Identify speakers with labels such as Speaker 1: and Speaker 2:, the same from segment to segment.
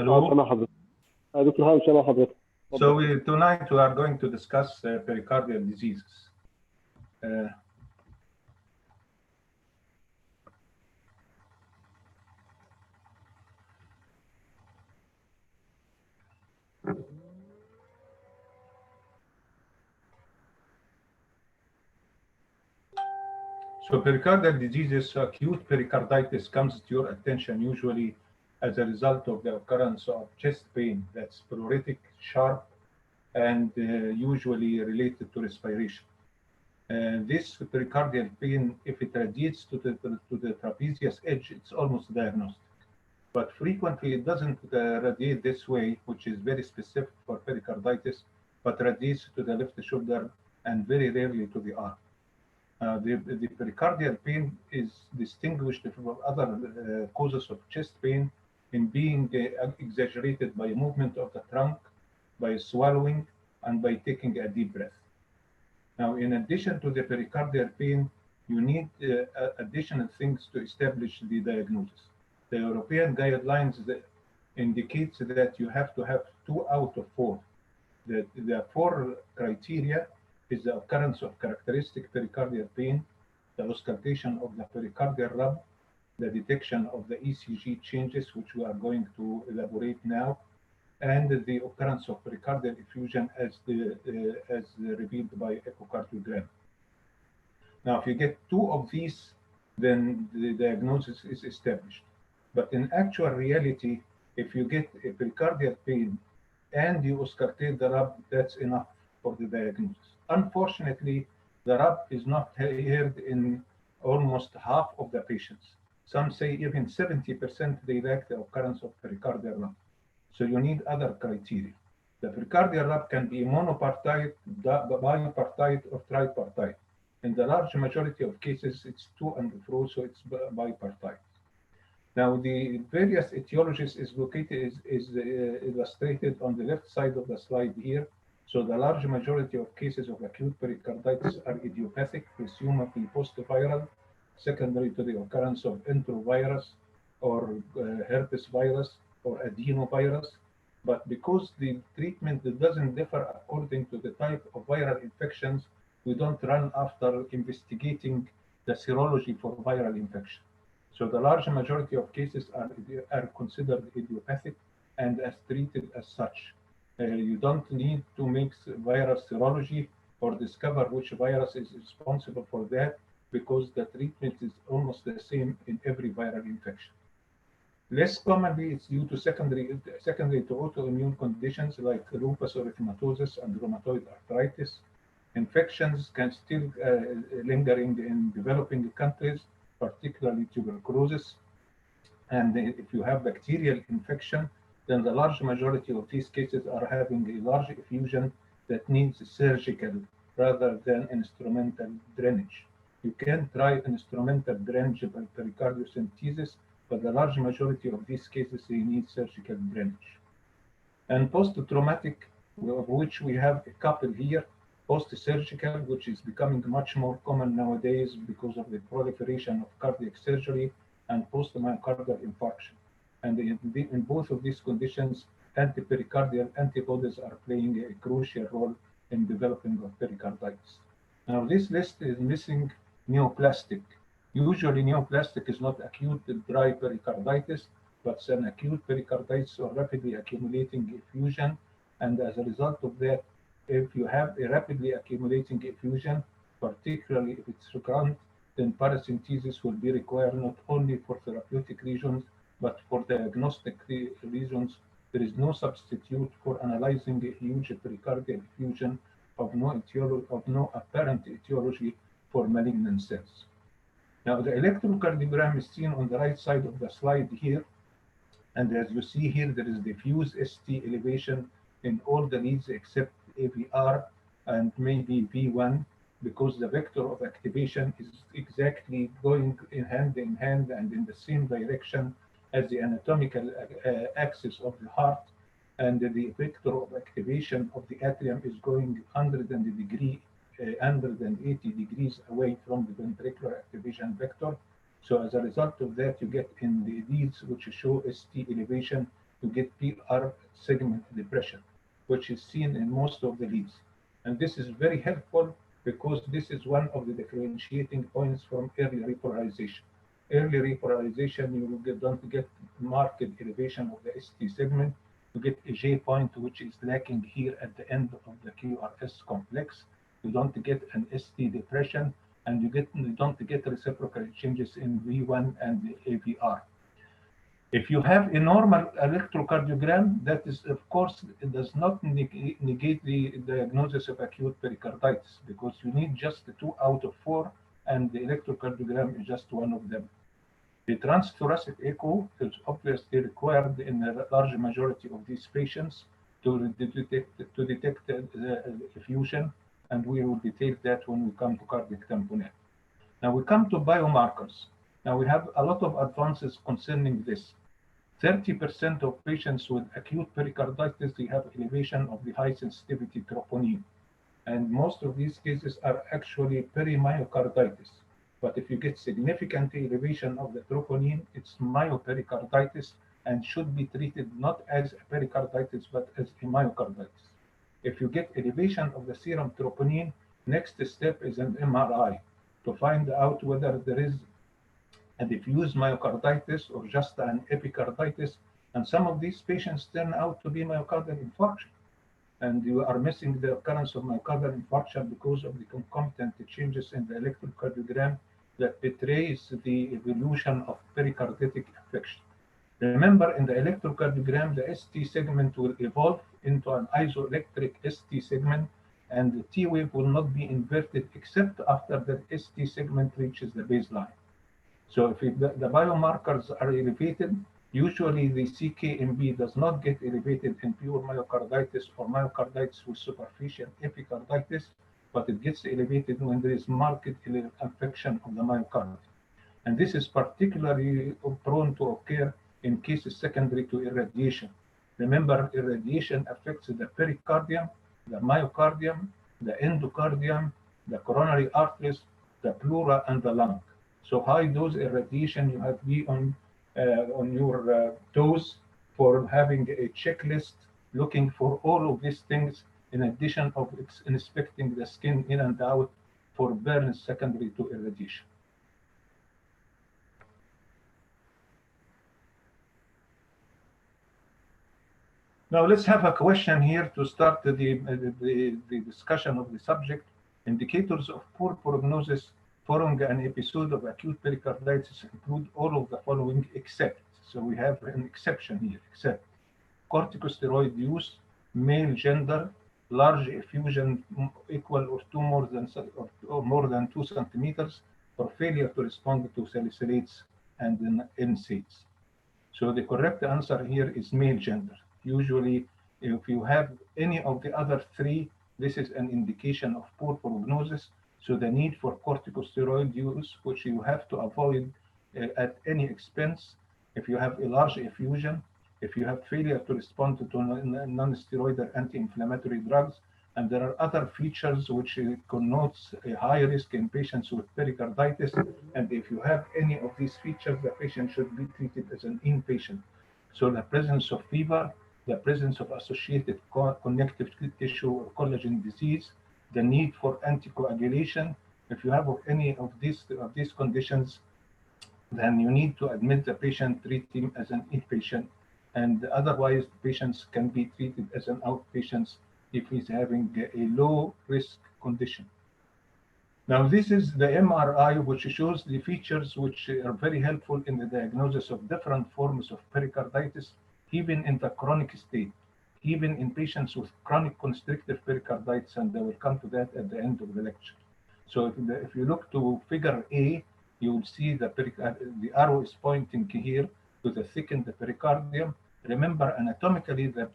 Speaker 1: Hello.
Speaker 2: سامع حضرتك. دكتور هاني سامع حضرتك.
Speaker 1: So tonight we are going to discuss pericardial diseases. So pericardial diseases, acute pericarditis comes to your attention usually as a result of the occurrence of chest pain that's pruritic, sharp, and usually related to respiration. This pericardial pain, if it radiates to the trapezius edge, it's almost diagnostic. But frequently it doesn't radiate this way, which is very specific for pericarditis, but radiates to the left shoulder and very rarely to the arm. The pericardial pain is distinguished from other causes of chest pain in being exaggerated by movement of the trunk, by swallowing, and by taking a deep breath. Now, in addition to the pericardial pain, you need additional things to establish the diagnosis. The European guidelines indicates that you have to have 2 out of 4. The 4 criteria is the occurrence of characteristic pericardial pain, the auscultation of the pericardial rub, the detection of the ECG changes, which we are going to elaborate now, and the occurrence of pericardial effusion as revealed by echocardiogram. Now, if you get 2 of these, then the diagnosis is established. But in actual reality, if you get a pericardial pain and you auscultate the rub, that's enough for the diagnosis. Unfortunately, the rub is not heard in almost half of the patients. Some say even 70% they lack the occurrence of pericardial rub. So you need other criteria. The pericardial rub can be monopartite, bipartite, or tripartite. In the large majority of cases, it's to and fro, so it's bipartite. Now, the various etiologies is illustrated on the left side of the slide here. So the large majority of cases of acute pericarditis are idiopathic, presumably post-viral, secondary to the occurrence of enterovirus or herpes virus or adenovirus. But because the treatment doesn't differ according to the type of viral infections, we don't run after investigating the serology for viral infection. So the large majority of cases are considered idiopathic and as treated as such. You don't need to make viral serology or discover which virus is responsible for that, because the treatment is almost the same in every viral infection. Less commonly, it's due to secondary to autoimmune conditions like lupus erythematosus and rheumatoid arthritis. Infections can still lingering in developing countries, particularly tuberculosis. And if you have bacterial infection, then the large majority of these cases are having a large effusion that needs surgical rather than instrumental drainage. You can try instrumental drainage by pericardiocentesis, but the large majority of these cases, they need surgical drainage. And post-traumatic, of which we have a couple here, post-surgical, which is becoming much more common nowadays because of the proliferation of cardiac surgery, and post-myocardial infarction. And in both of these conditions, antipericardial antibodies are playing a crucial role in developing of pericarditis. Now, this list is missing neoplastic. Usually, neoplastic is not acute dry pericarditis, but it's an acute pericarditis or rapidly accumulating effusion. And as a result of that, if you have a rapidly accumulating effusion, particularly if it's recurrent, then paracentesis will be required not only for therapeutic reasons, but for diagnostic reasons. There is no substitute for analyzing a huge pericardial effusion of no apparent etiology for malignant cells. Now, the electrocardiogram is seen on the right side of the slide here. And as you see here, there is diffuse ST elevation in all the leads except AVR and maybe V1, because the vector of activation is exactly going hand in hand and in the same direction as the anatomical axis of the heart, and the vector of activation of the atrium is going 180 degrees away from the ventricular activation vector. So as a result of that, you get in the leads which show ST elevation, you get PR segment depression, which is seen in most of the leads. And this is very helpful because this is one of the differentiating points from early repolarization. Early repolarization, you don't get marked elevation of the ST segment. You get a J point, which is lacking here at the end of the QRS complex. You don't get an ST depression, and you don't get reciprocal changes in V1 and the AVR. If you have a normal electrocardiogram, that is, of course, it does not negate the diagnosis of acute pericarditis, because you need just 2 out of 4, and the electrocardiogram is just one of them. The transthoracic echo is obviously required in a large majority of these patients to detect the effusion, and we will detail that when we come to cardiac tamponade. Now we come to biomarkers. Now we have a lot of advances concerning this. 30% of patients with acute pericarditis, they have elevation of the high sensitivity troponin. And most of these cases are actually perimyocarditis. But if you get significant elevation of the troponin, it's myopericarditis and should be treated not as a pericarditis, but as a myocarditis. If you get elevation of the serum troponin, next step is an MRI to find out whether there is a diffuse myocarditis or just an epicarditis. And some of these patients turn out to be myocardial infarction. And you are missing the occurrence of myocardial infarction because of the concomitant changes in the electrocardiogram that betrays the evolution of pericarditic affection. Remember, in the electrocardiogram, the ST segment will evolve into an isoelectric ST segment, and the T wave will not be inverted except after the ST segment reaches the baseline. So if the biomarkers are elevated, usually the CKMB does not get elevated in pure myocarditis or myocarditis with superficial epicarditis, but it gets elevated when there is marked infection of the myocardium. And this is particularly prone to occur in cases secondary to irradiation. Remember, irradiation affects the pericardium, the myocardium, the endocardium, the coronary arteries, the pleura, and the lung. So high dose irradiation, you have to be on your toes for having a checklist looking for all of these things, in addition of inspecting the skin in and out for burns secondary to irradiation. Now let's have a question here to start the discussion of the subject. Indicators of poor prognosis following an episode of acute pericarditis include all of the following except, so we have an exception here, except corticosteroid use, male gender, large effusion equal or more than 2 centimeters, or failure to respond to salicylates and NSAIDs. So the correct answer here is male gender. Usually, if you have any of the other 3, this is an indication of poor prognosis. So the need for corticosteroid use, which you have to avoid at any expense. If you have a large effusion, if you have failure to respond to non-steroidal anti-inflammatory drugs, and there are other features which connotes a high risk in patients with pericarditis. And if you have any of these features, the patient should be treated as an inpatient. So the presence of fever, the presence of associated connective tissue or collagen disease, the need for anticoagulation. If you have any of these conditions, then you need to admit the patient, treat him as an inpatient, and otherwise patients can be treated as an outpatient if he's having a low risk condition. Now this is the MRI, which shows the features which are very helpful in the diagnosis of different forms of pericarditis, even in the chronic state, even in patients with chronic constrictive pericarditis, and I will come to that at the end of the lecture. So if you look to figure A, you will see the arrow is pointing here to the thickened pericardium. Remember, anatomically, the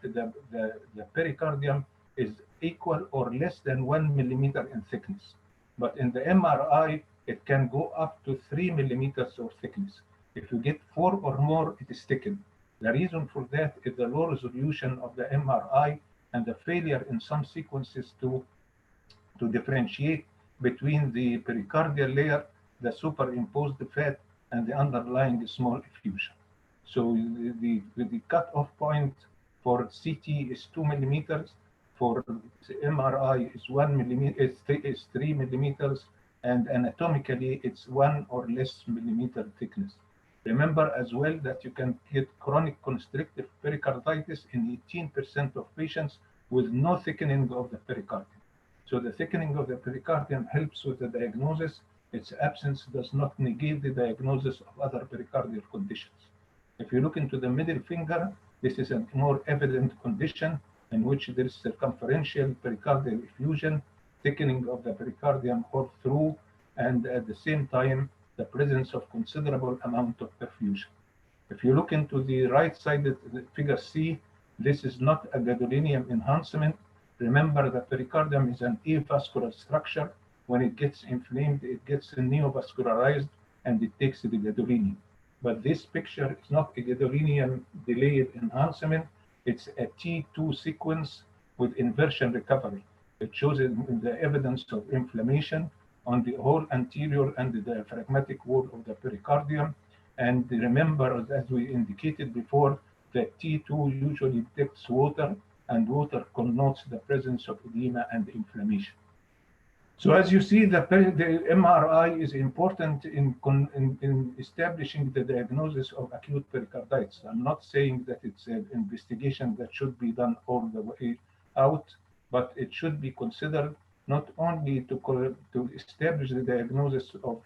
Speaker 1: pericardium is equal or less than 1 millimeter in thickness. But in the MRI, it can go up to 3 millimeters of thickness. If you get 4 or more, it is thickened. The reason for that is the low resolution of the MRI and the failure in some sequences to differentiate between the pericardial layer, the superimposed fat, and the underlying small effusion. So the cutoff point for CT is 2 millimeters, for MRI is 1 millimeter, is 3 millimeters, and anatomically it's 1 or less millimeter thickness. Remember as well that you can get chronic constrictive pericarditis in 18% of patients with no thickening of the pericardium. So the thickening of the pericardium helps with the diagnosis. Its absence does not negate the diagnosis of other pericardial conditions. If you look into the middle finger, this is a more evident condition in which there is circumferential pericardial effusion, thickening of the pericardium all through, and at the same time, the presence of considerable amount of perfusion. If you look into the right-sided figure C, this is not a gadolinium enhancement. Remember, the pericardium is an avascular structure. When it gets inflamed, it gets neovascularized and it takes the gadolinium. But this picture is not a gadolinium delayed enhancement. It's a T2 sequence with inversion recovery. It shows the evidence of inflammation on the whole anterior and the diaphragmatic wall of the pericardium. And remember, as we indicated before, that T2 usually detects water, and water connotes the presence of edema and inflammation. So as you see, the MRI is important in establishing the diagnosis of acute pericarditis. I'm not saying that it's an investigation that should be done all the way out, but it should be considered not only to establish the diagnosis of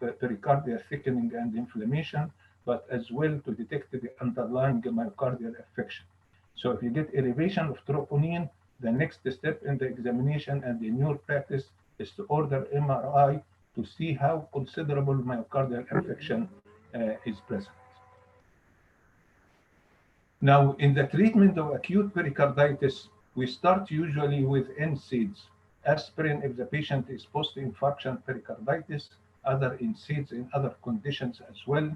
Speaker 1: pericardial thickening and inflammation, but as well to detect the underlying myocardial affection. So if you get elevation of troponin, the next step in the examination and in your practice is to order MRI to see how considerable myocardial affection is present. Now, in the treatment of acute pericarditis, we start usually with NSAIDs. Aspirin if the patient is post-infarction pericarditis, other NSAIDs in other conditions as well,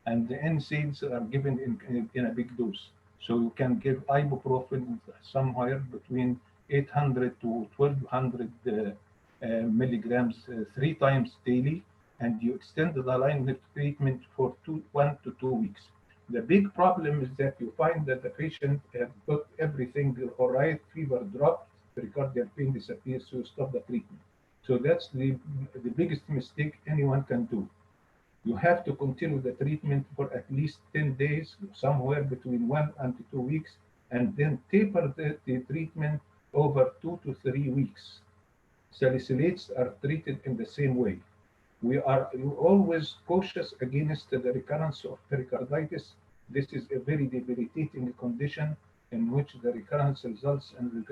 Speaker 1: and the NSAIDs are given in a big dose. So you can give ibuprofen somewhere between 800 to 1200 milligrams 3 times daily, and you extend the line of treatment for 1 to 2 weeks. The big problem is that you find that the patient has got everything all right, fever dropped, pericardial pain disappears, so you stop the treatment. So that's the biggest mistake anyone can do. You have to continue the treatment for at least 10 days, somewhere between 1 and 2 weeks, and then taper the treatment over 2 to 3 weeks. Salicylates are treated in the same way. We are always cautious against the recurrence of pericarditis. This is a very debilitating condition in which the recurrence results in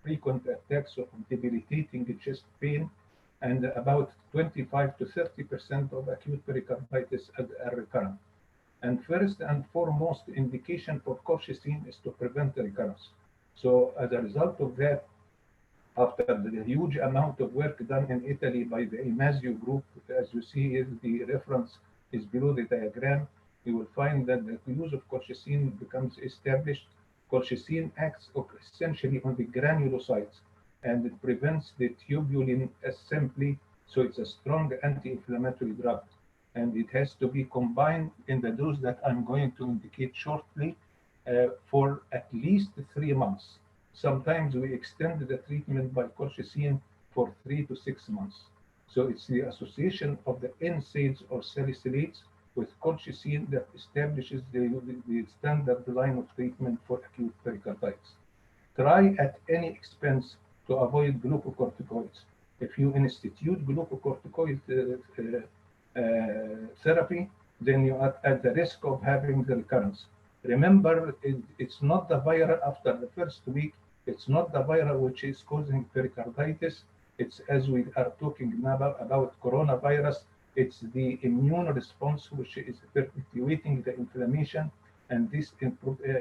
Speaker 1: frequent attacks of debilitating chest pain, and about 25 to 30% of acute pericarditis are recurrent. And first and foremost indication for colchicine is to prevent the recurrence. So as a result of that, after the huge amount of work done in Italy by the Imasio group, as you see here, the reference is below the diagram, you will find that the use of colchicine becomes established. Colchicine acts essentially on the granulocytes, and it prevents the tubulin assembly, so it's a strong anti-inflammatory drug. And it has to be combined in the dose that I'm going to indicate shortly for at least 3 months. Sometimes we extend the treatment by colchicine for 3 to 6 months. So it's the association of the NSAIDs or salicylates with colchicine that establishes the standard line of treatment for acute pericarditis. Try at any expense to avoid glucocorticoids. If you institute glucocorticoid therapy, then you are at the risk of having the recurrence. Remember, it's not the viral after the first week. It's not the viral which is causing pericarditis. It's, as we are talking now about coronavirus, it's the immune response which is perpetuating the inflammation, and this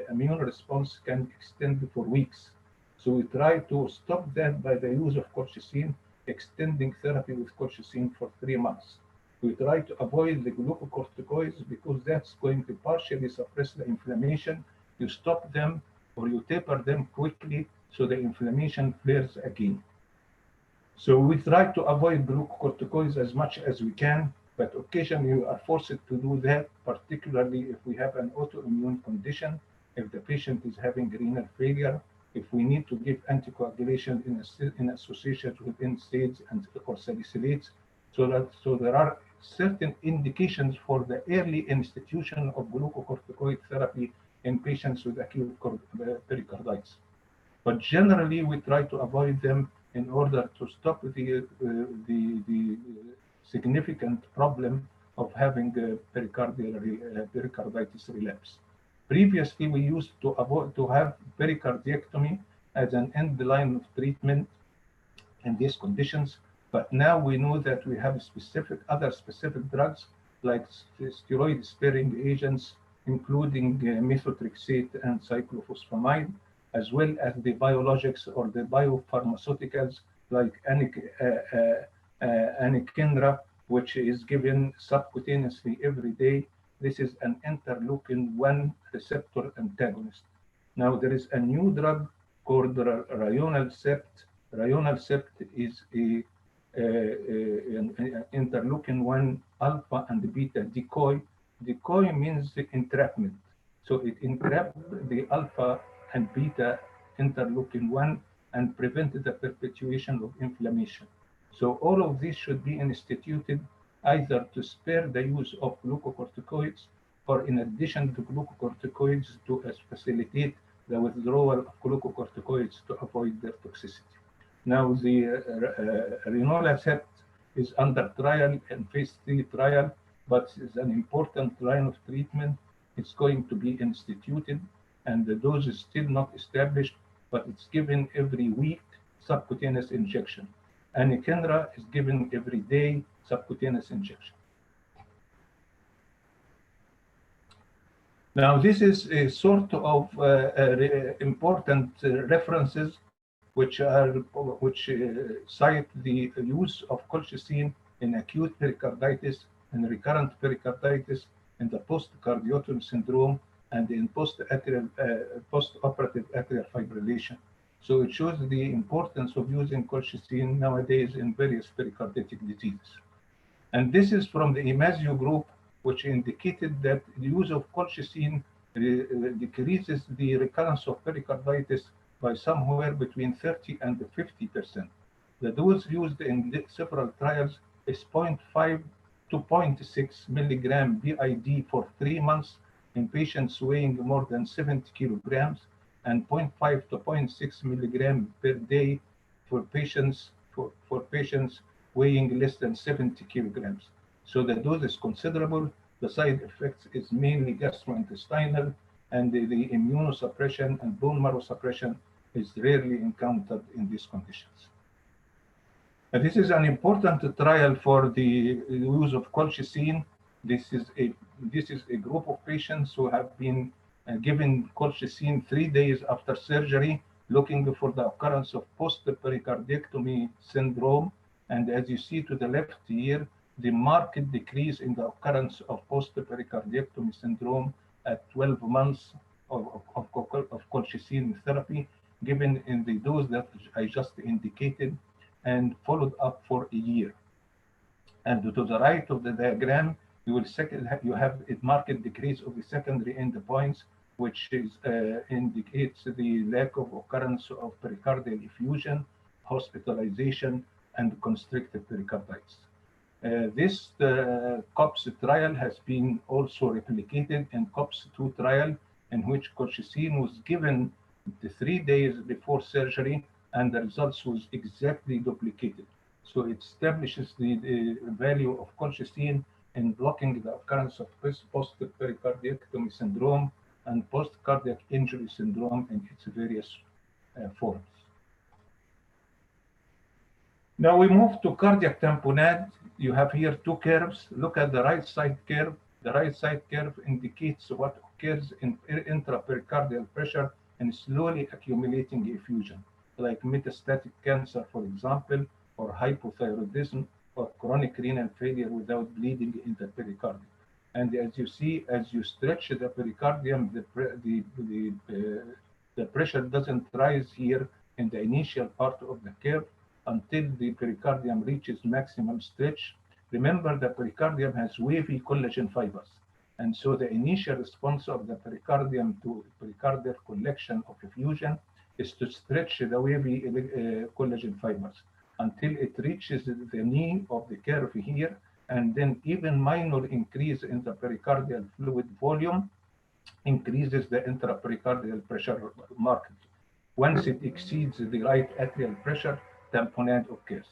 Speaker 1: immune response can extend for weeks. So we try to stop that by the use of colchicine, extending therapy with colchicine for 3 months. We try to avoid the glucocorticoids because that's going to partially suppress the inflammation. You stop them or you taper them quickly so the inflammation flares again. So we try to avoid glucocorticoids as much as we can. but occasionally you are forced to do that, particularly if we have an autoimmune condition, if the patient is having renal failure, if we need to give anticoagulation in association with NSAIDs and or salicylates. So there are certain indications for the early institution of glucocorticoid therapy in patients with acute pericarditis. But generally, we try to avoid them in order to stop the significant problem of having pericarditis relapse. Previously, we used to avoid to have pericardiectomy as an end line of treatment in these conditions, but now we know that we have other specific drugs like steroid-sparing agents, including methotrexate and cyclophosphamide, as well as the biologics or the biopharmaceuticals like anakinra, which is given subcutaneously every day. This is an interleukin-1 receptor antagonist. Now, there is a new drug called rionalcept. Rionalcept is an interleukin-1 alpha and beta decoy. Decoy means entrapment. So it entraps the alpha and beta interleukin-1 and prevents the perpetuation of inflammation. So all of these should be instituted either to spare the use of glucocorticoids or in addition to glucocorticoids to facilitate the withdrawal of glucocorticoids to avoid their toxicity. Now the rionalcept is under trial and phase 3 trial, but it's an important line of treatment. It's going to be instituted and the dose is still not established, but it's given every week subcutaneous injection. Anakinra is given every day subcutaneous injection. Now, this is a sort of important references which cite the use of colchicine in acute pericarditis and recurrent pericarditis in the post-cardiotomy syndrome and in post-operative atrial fibrillation. So it shows the importance of using colchicine nowadays in various pericarditic diseases. And this is from the Imasio group, which indicated that the use of colchicine decreases the recurrence of pericarditis by somewhere between 30 and 50%. The dose used in several trials is 0.5 to 0.6 milligram BID for 3 months in patients weighing more than 70 kilograms, and 0.5 to 0.6 milligram per day for patients weighing less than 70 kilograms. So the dose is considerable. The side effects is mainly gastrointestinal, and the immunosuppression and bone marrow suppression is rarely encountered in these conditions. And this is an important trial for the use of colchicine. This is a group of patients who have been given colchicine 3 days after surgery, looking for the occurrence of post-pericardiectomy syndrome. And as you see to the left here, the marked decrease in the occurrence of post-pericardiectomy syndrome at 12 months of colchicine therapy, given in the dose that I just indicated, and followed up for a year. And to the right of the diagram, you have a marked decrease of the secondary endpoints, which indicates the lack of occurrence of pericardial effusion, hospitalization, and constricted pericarditis. This COPS trial has been also replicated in COPS-2 trial, in which colchicine was given the 3 days before surgery, and the results was exactly duplicated. So it establishes the value of colchicine in blocking the occurrence of post-pericardiectomy syndrome and post-cardiac injury syndrome in its various forms. Now we move to cardiac tamponade. You have here 2 curves. Look at the right side curve. The right side curve indicates what occurs in intrapericardial pressure and slowly accumulating effusion, like metastatic cancer, for example, or hypothyroidism, or chronic renal failure without bleeding in the pericardium. And as you see, as you stretch the pericardium, the pressure doesn't rise here in the initial part of the curve until the pericardium reaches maximum stretch. Remember, the pericardium has wavy collagen fibers. And so the initial response of the pericardium to pericardial collection of effusion is to stretch the wavy collagen fibers until it reaches the knee of the curve here, and then even minor increase in the pericardial fluid volume increases the intrapericardial pressure markedly. Once it exceeds the right atrial pressure, tamponade occurs.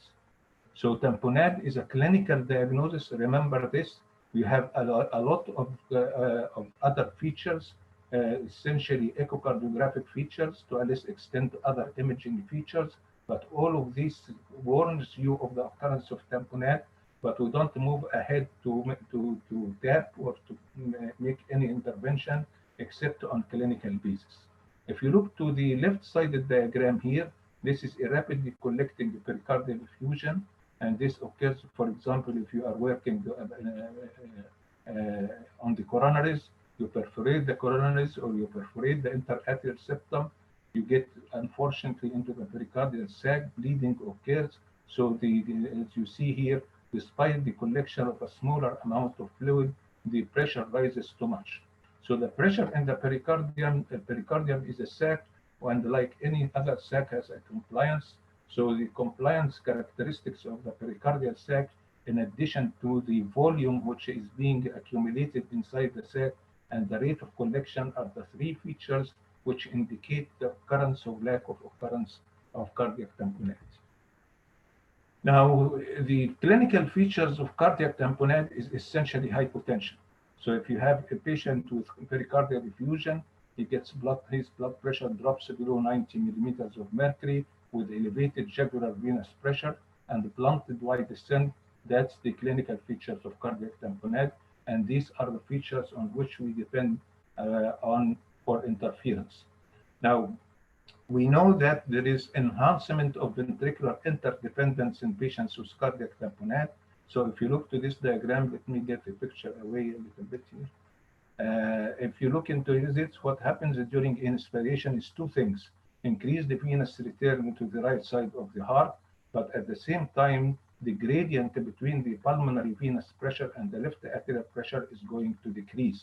Speaker 1: So tamponade is a clinical diagnosis. Remember this. We have a lot of other features, essentially echocardiographic features, to a less extent other imaging features, but all of this warns you of the occurrence of tamponade, but we don't move ahead to tap or to make any intervention except on clinical basis. If you look to the left-sided diagram here, this is a rapidly collecting pericardial effusion, and this occurs, for example, if you are working on the coronaries, you perforate the coronaries or you perforate the interatrial septum, you get, unfortunately, into the pericardial sac, bleeding occurs. So as you see here, despite the collection of a smaller amount of fluid, the pressure rises too much. So the pressure in the pericardium is a sac, and like any other sac has a compliance. So the compliance characteristics of the pericardial sac, in addition to the volume which is being accumulated inside the sac and the rate of collection, are the three features which indicate the occurrence or lack of occurrence of cardiac tamponade. Now, the clinical features of cardiac tamponade is essentially hypotension. So if you have a patient with pericardial effusion, he gets his blood pressure drops below 90 millimeters of mercury with elevated jugular venous pressure and blunted wide descent. That's the clinical features of cardiac tamponade, and these are the features on which we depend on for interference. Now, we know that there is enhancement of ventricular interdependence in patients with cardiac tamponade. So if you look to this diagram, let me get the picture away a little bit here. If you look into this, what happens during inspiration is two things: increase the venous return to the right side of the heart, but at the same time, the gradient between the pulmonary venous pressure and the left atrial pressure is going to decrease.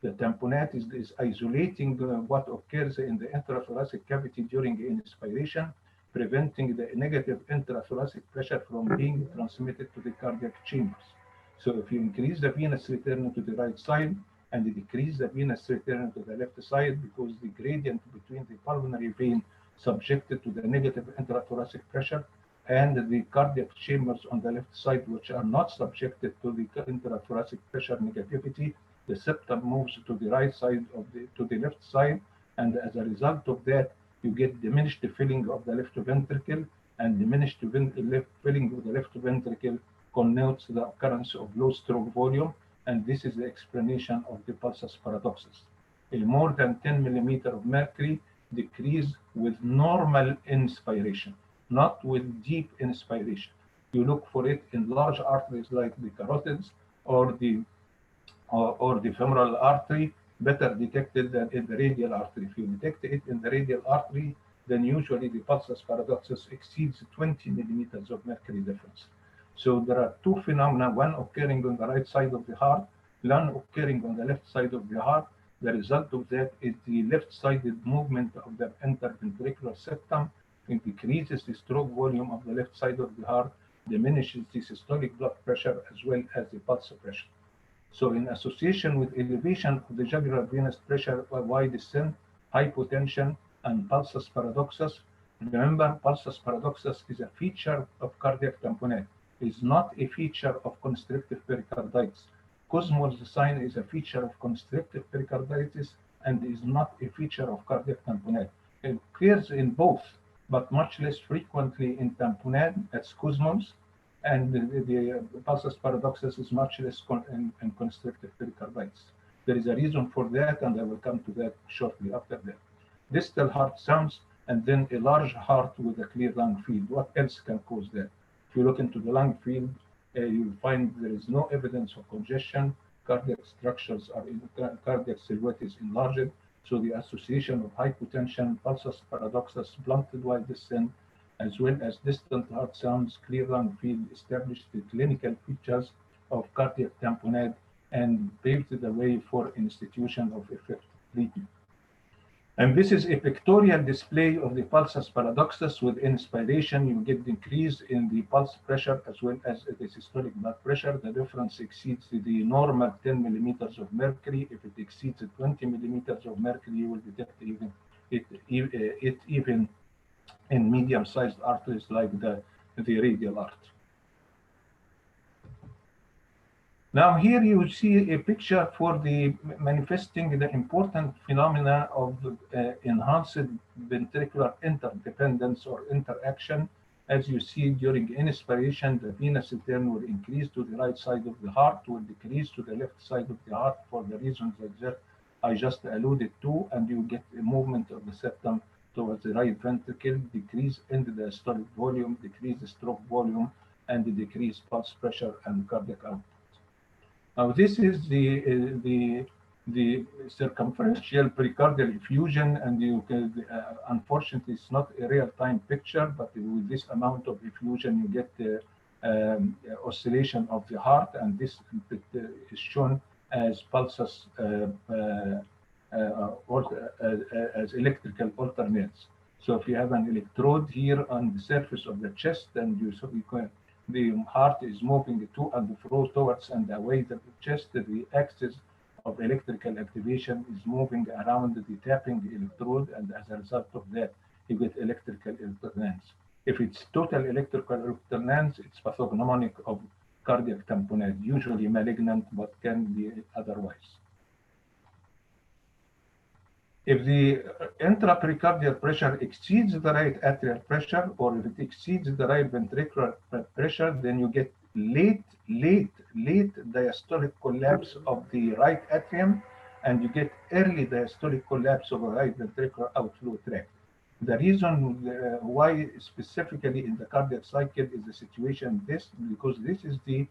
Speaker 1: The tamponade is isolating what occurs in the intrathoracic cavity during inspiration, preventing the negative intrathoracic pressure from being transmitted to the cardiac chambers. So if you increase the venous return to the right side and decrease the venous return to the left side, because the gradient between the pulmonary vein subjected to the negative intrathoracic pressure and the cardiac chambers on the left side, which are not subjected to the intrathoracic pressure negativity, the septum moves to the right side to the left side, and as a result of that, you get diminished filling of the left ventricle, and diminished filling of the left ventricle connotes the occurrence of low stroke volume, and this is the explanation of the pulsus paradoxus. A more than 10 millimeter of mercury decrease with normal inspiration, not with deep inspiration. You look for it in large arteries like the carotids or the femoral artery, better detected than in the radial artery. If you detect it in the radial artery, then usually the pulsus paradoxus exceeds 20 millimeters of mercury difference. So there are two phenomena, one occurring on the right side of the heart, one occurring on the left side of the heart. The result of that is the left-sided movement of the interventricular septum. It decreases the stroke volume of the left side of the heart, diminishes the systolic blood pressure as well as the pulse pressure. So in association with elevation of the jugular venous pressure by wide descent, hypotension, and pulsus paradoxus. Remember, pulsus paradoxus is a feature of cardiac tamponade. It is not a feature of constrictive pericarditis. Kussmaul's sign is a feature of constrictive pericarditis and is not a feature of cardiac tamponade. It occurs in both, but much less frequently in tamponade, that's Kussmaul's, and the pulsus paradoxus is much less in constrictive pericarditis. There is a reason for that, and I will come to that shortly after that. Distal heart sounds, and then a large heart with a clear lung field. What else can cause that? If you look into the lung field, you'll find there is no evidence of congestion. Cardiac structures are in cardiac silhouette is enlarged. So the association of hypotension, pulsus paradoxus, blunted wide descent, as well as distant heart sounds, clear lung field established the clinical features of cardiac tamponade and paved the way for institution of effective treatment. And this is a pictorial display of the pulsus paradoxus. With inspiration, you get decrease in the pulse pressure as well as the systolic blood pressure. The difference exceeds the normal 10 millimeters of mercury. If it exceeds 20 millimeters of mercury, you will detect it even in medium-sized arteries like the radial artery. Now here you see a picture for the manifesting the important phenomena of enhanced ventricular interdependence or interaction. As you see, during inspiration, the venous return will increase to the right side of the heart, will decrease to the left side of the heart for the reasons that I just alluded to, and you get a movement of the septum towards the right ventricle, decrease in the diastolic volume, decrease the stroke volume, and the decrease pulse pressure and cardiac output. Now, this is the circumferential pericardial effusion, and you can, unfortunately, it's not a real-time picture, but with this amount of effusion, you get oscillation of the heart, and this is shown as pulses as electrical alternates. So if you have an electrode here on the surface of the chest, and the heart is moving to and fro towards and away from the chest, the axis of electrical activation is moving around the tapping electrode, and as a result of that, you get electrical alternance. If it's total electrical alternance, it's pathognomonic of cardiac tamponade, usually malignant, but can be otherwise. If the intrapericardial pressure exceeds the right atrial pressure, or if it exceeds the right ventricular pressure, then you get late diastolic collapse of the right atrium, and you get early diastolic collapse of the right ventricular outflow tract. The reason why specifically in the cardiac cycle is the situation this, because this is the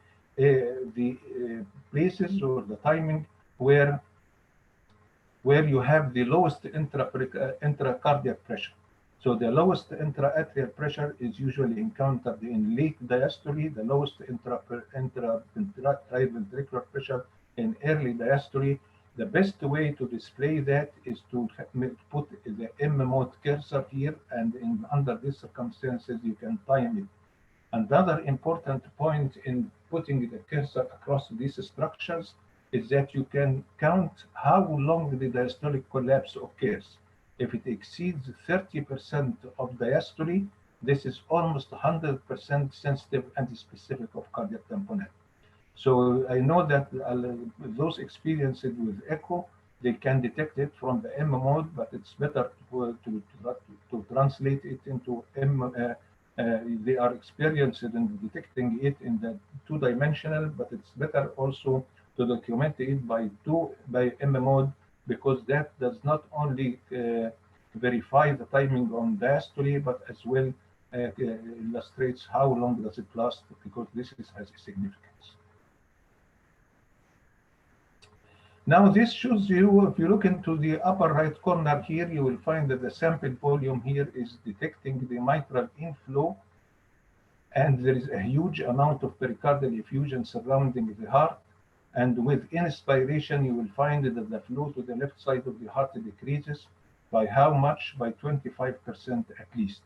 Speaker 1: places or the timing where you have the lowest intracardiac pressure. So the lowest intraatrial pressure is usually encountered in late diastole, the lowest intraventricular pressure in early diastole. The best way to display that is to put the M mode cursor here, and under these circumstances, you can time it. Another important point in putting the cursor across these structures is that you can count how long the diastolic collapse occurs. If it exceeds 30% of diastole, this is almost 100% sensitive and specific of cardiac tamponade. So I know that those experienced with echo, they can detect it from the M mode, but it's better to translate it into M. They are experienced in detecting it in the two-dimensional, but it's better also to document it by M mode, because that does not only verify the timing on diastole, but as well illustrates how long does it last, because this has a significance. Now this shows you, if you look into the upper right corner here, you will find that the sample volume here is detecting the mitral inflow, and there is a huge amount of pericardial effusion surrounding the heart. And with inspiration, you will find that the flow to the left side of the heart decreases. By how much? By 25% at least.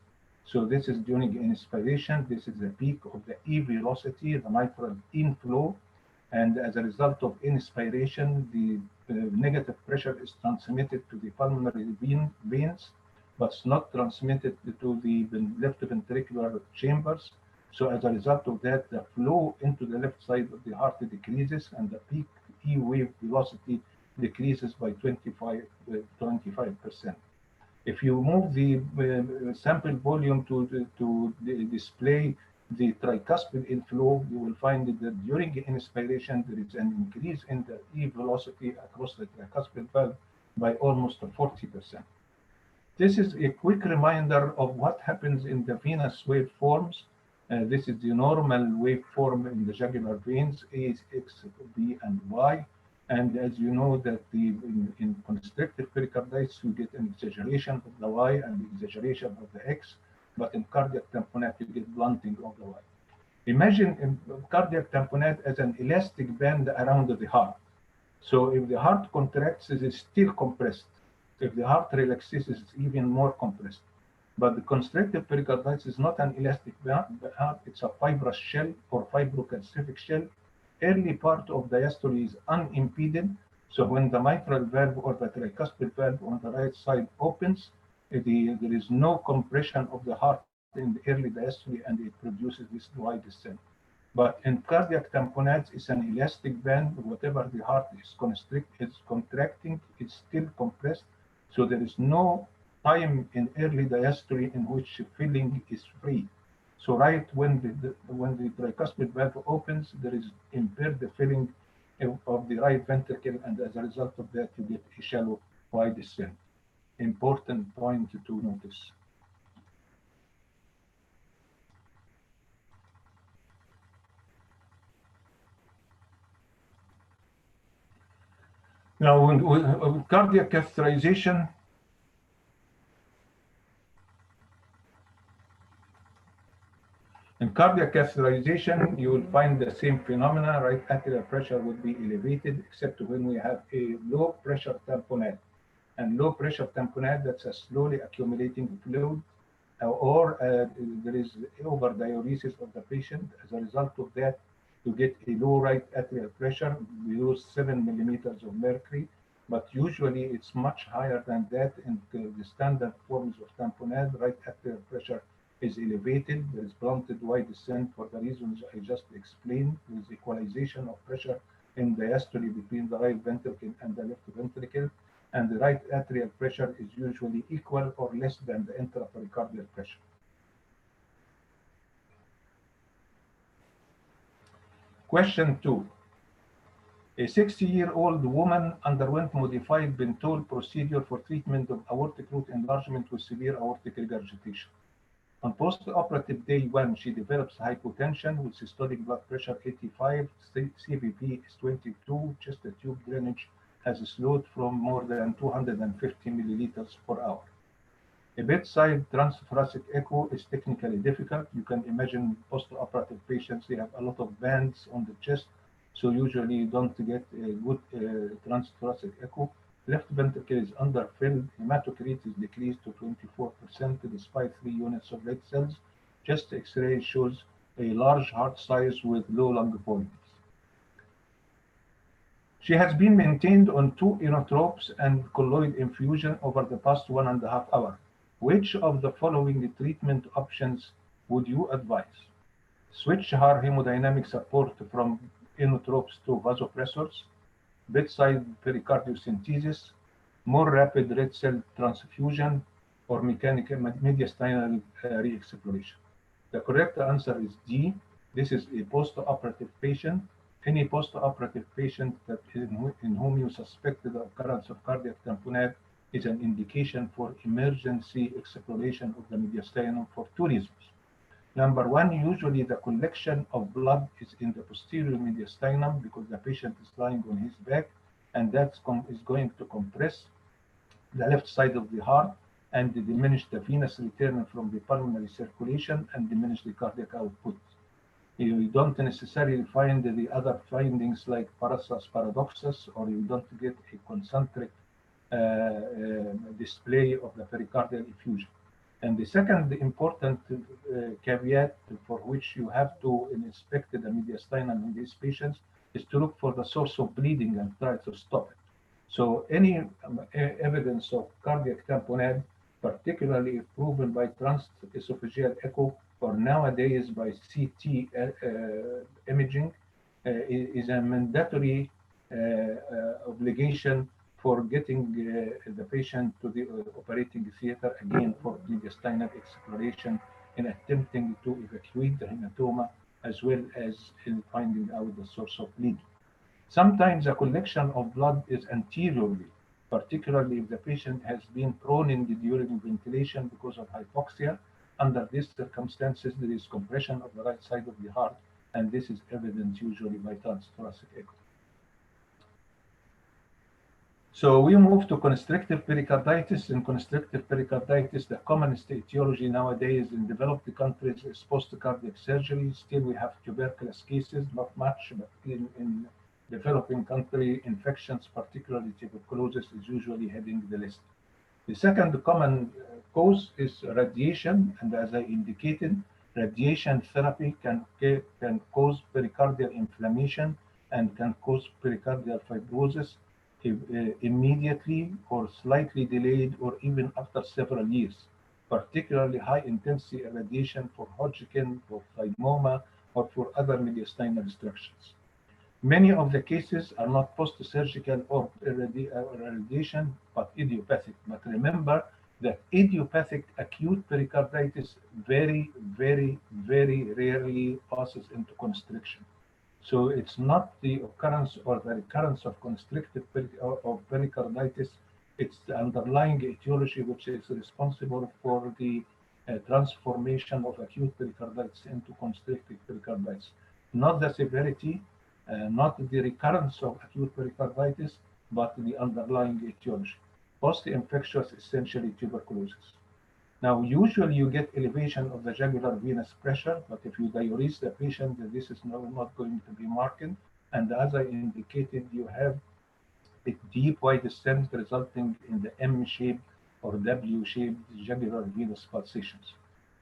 Speaker 1: So this is during inspiration. This is the peak of the E velocity, the mitral inflow. And as a result of inspiration, the negative pressure is transmitted to the pulmonary veins, but it's not transmitted to the left ventricular chambers. So as a result of that, the flow into the left side of the heart decreases, and the peak E wave velocity decreases by 25%. If you move the sample volume to display the tricuspid inflow, you will find that during inspiration, there is an increase in the E velocity across the tricuspid valve by almost 40%. This is a quick reminder of what happens in the venous waveforms. This is the normal waveform in the jugular veins, A, X, B, and Y. And as you know that in constrictive pericarditis, you get an exaggeration of the Y and exaggeration of the X. but in cardiac tamponade you get blunting of the wire. Imagine cardiac tamponade as an elastic band around the heart. So if the heart contracts, it is still compressed. If the heart relaxes, it's even more compressed. But the constrictive pericarditis is not an elastic band, it's a fibrous shell or fibrocalcific shell. Early part of diastole is unimpeded. So when the mitral valve or the tricuspid valve on the right side opens, there is no compression of the heart in the early diastole, and it produces this wide descent. But in cardiac tamponades, it's an elastic band. Whatever the heart is contracting, it's still compressed. So there is no time in early diastole in which filling is free. So right when the tricuspid valve opens, there is impaired filling of the right ventricle, and as a result of that, you get a shallow wide descent. Important point to notice. Now, with cardiac catheterization, in cardiac catheterization, you will find the same phenomena. Right atrial pressure would be elevated, except when we have a low pressure tamponade. And low pressure tamponade, that's a slowly accumulating fluid, or there is overdiuresis of the patient. As a result of that, you get a low right atrial pressure below 7 millimeters of mercury, but usually it's much higher than that. In the standard forms of tamponade, right atrial pressure is elevated. There is blunted wide descent for the reasons I just explained. There is equalization of pressure in diastole between the right ventricle and the left ventricle, and the right atrial pressure is usually equal or less than the intrapericardial pressure. Question 2. A 60-year-old woman underwent modified Bentol procedure for treatment of aortic root enlargement with severe aortic regurgitation. On post-operative day 1, she develops hypotension with systolic blood pressure 85, CVP is 22, chest tube drainage has slowed from more than 250 milliliters per hour. A bedside transthoracic echo is technically difficult. You can imagine post-operative patients, they have a lot of bands on the chest, so usually you don't get a good transthoracic echo. Left ventricle is underfilled. Hematocrit is decreased to 24% despite 3 units of red cells. Chest X-ray shows a large heart size with low lung volumes. She has been maintained on 2 inotropes and colloid infusion over the past 1.5 hours. Which of the following treatment options would you advise? Switch her hemodynamic support from inotropes to vasopressors, bedside pericardiocentesis, more rapid red cell transfusion, or mechanical mediastinal re-exploration. The correct answer is D. This is a post-operative patient. Any post-operative patient that in whom you suspect the occurrence of cardiac tamponade is an indication for emergency exploration of the mediastinum for 2 reasons. Number 1, usually the collection of blood is in the posterior mediastinum because the patient is lying on his back, and that is going to compress the left side of the heart and diminish the venous return from the pulmonary circulation and diminish the cardiac output. You don't necessarily find the other findings like parasus paradoxus, or you don't get a concentric display of the pericardial effusion. And the second important caveat for which you have to inspect the mediastinum in these patients is to look for the source of bleeding and try to stop it. So any evidence of cardiac tamponade, particularly if proven by transesophageal echo or nowadays by CT imaging, is a mandatory obligation for getting the patient to the operating theater again for mediastinal exploration in attempting to evacuate the hematoma as well as in finding out the source of bleeding. Sometimes a collection of blood is anteriorly, particularly if the patient has been prone during ventilation because of hypoxia. Under these circumstances, there is compression of the right side of the heart, and this is evident usually by transthoracic echo. So we move to constrictive pericarditis. In constrictive pericarditis, the commonest etiology nowadays in developed countries is post-cardiac surgery. Still, we have tuberculous cases, not much, but in developing country, infections, particularly tuberculosis, is usually heading the list. The second common cause is radiation, and as I indicated, radiation therapy can cause pericardial inflammation and can cause pericardial fibrosis immediately or slightly delayed or even after several years, particularly high intensity irradiation for Hodgkin, for thymoma, or for other mediastinal obstructions. Many of the cases are not post-surgical or irradiation, but idiopathic. But remember that idiopathic acute pericarditis very, very, very rarely passes into constriction. So it's not the occurrence or the recurrence of constrictive pericarditis, it's the underlying etiology which is responsible for the transformation of acute pericarditis into constrictive pericarditis. Not the severity, not the recurrence of acute pericarditis, but the underlying etiology. Post-infectious, essentially tuberculosis. Now, usually you get elevation of the jugular venous pressure, but if you diurese the patient, this is not going to be marked. And as I indicated, you have a deep wide descent resulting in the M-shaped or W-shaped jugular venous pulsations.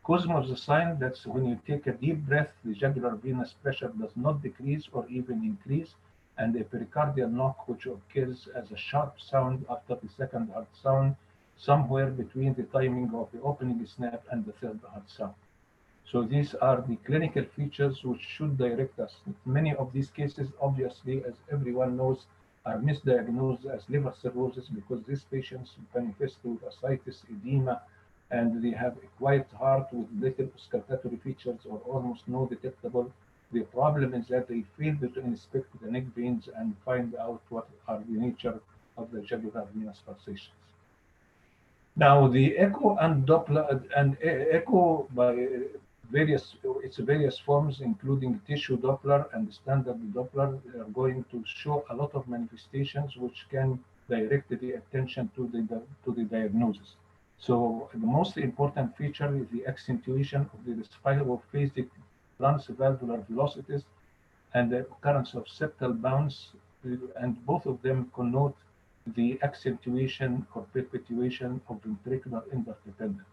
Speaker 1: Cosm of the sign, that's when you take a deep breath, the jugular venous pressure does not decrease or even increase, and a pericardial knock which occurs as a sharp sound after the second heart sound, somewhere between the timing of the opening snap and the third heart sound. So these are the clinical features which should direct us. Many of these cases, obviously, as everyone knows, are misdiagnosed as liver cirrhosis because these patients manifest with ascites, edema, and they have a quiet heart with little auscultatory features or almost no detectable. The problem is that they fail to inspect the neck veins and find out what are the nature of the jugular venous pulsations. Now, the echo and Doppler and echo by various forms, including tissue Doppler and standard Doppler, are going to show a lot of manifestations which can direct the attention to the diagnosis. So the most important feature is the accentuation of the spirophasic transvalvular velocities and the occurrence of septal bounce, and both of them connote the accentuation or perpetuation of ventricular interdependence.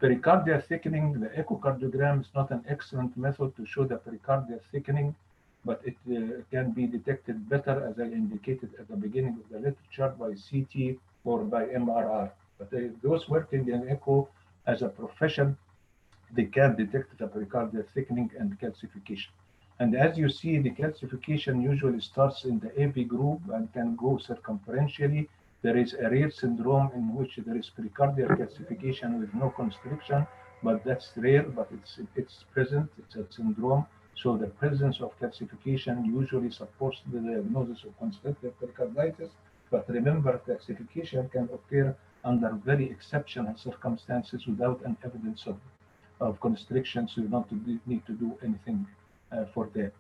Speaker 1: Pericardial thickening, the echocardiogram is not an excellent method to show the pericardial thickening, but it can be detected better, as I indicated at the beginning of the literature, by CT or by MRI. But those working in echo as a profession, they can detect the pericardial thickening and calcification. And as you see, the calcification usually starts in the AV group and can go circumferentially. There is a rare syndrome in which there is pericardial calcification with no constriction, but that's rare, but it's present, it's a syndrome. So the presence of calcification usually supports the diagnosis of constrictive pericarditis. But remember, calcification can occur under very exceptional circumstances without an evidence of constriction, so you don't need to do anything for that.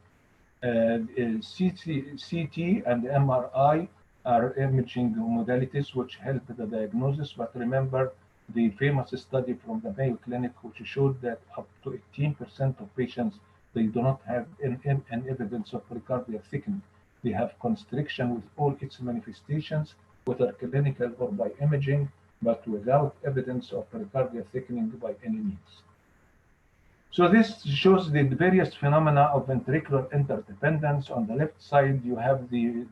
Speaker 1: CT and MRI are imaging modalities which help the diagnosis, but remember the famous study from the Mayo Clinic which showed that up to 18% of patients, they do not have an evidence of pericardial thickening. They have constriction with all its manifestations, whether clinical or by imaging, but without evidence of pericardial thickening by any means. So this shows the various phenomena of ventricular interdependence. On the left side, you have the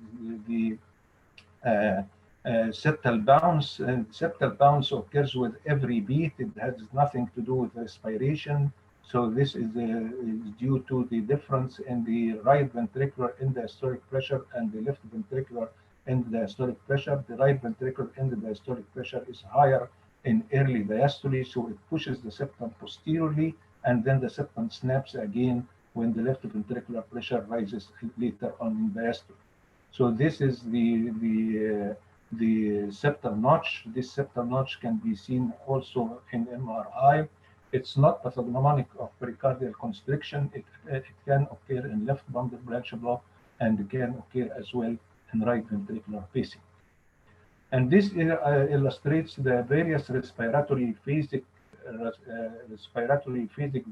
Speaker 1: septal bounce, and septal bounce occurs with every beat. It has nothing to do with respiration. So this is due to the difference in the right ventricular end-diastolic pressure and the left ventricular end-diastolic pressure. The right ventricular end-diastolic pressure is higher in early diastole, so it pushes the septum posteriorly, and then the septum snaps again when the left ventricular pressure rises later on in diastole. So this is the septal notch. This septal notch can be seen also in MRI. It's not pathognomonic of pericardial constriction. It can occur in left bundle branch block and can occur as well in right ventricular pacing. And this illustrates the various respiratory phasic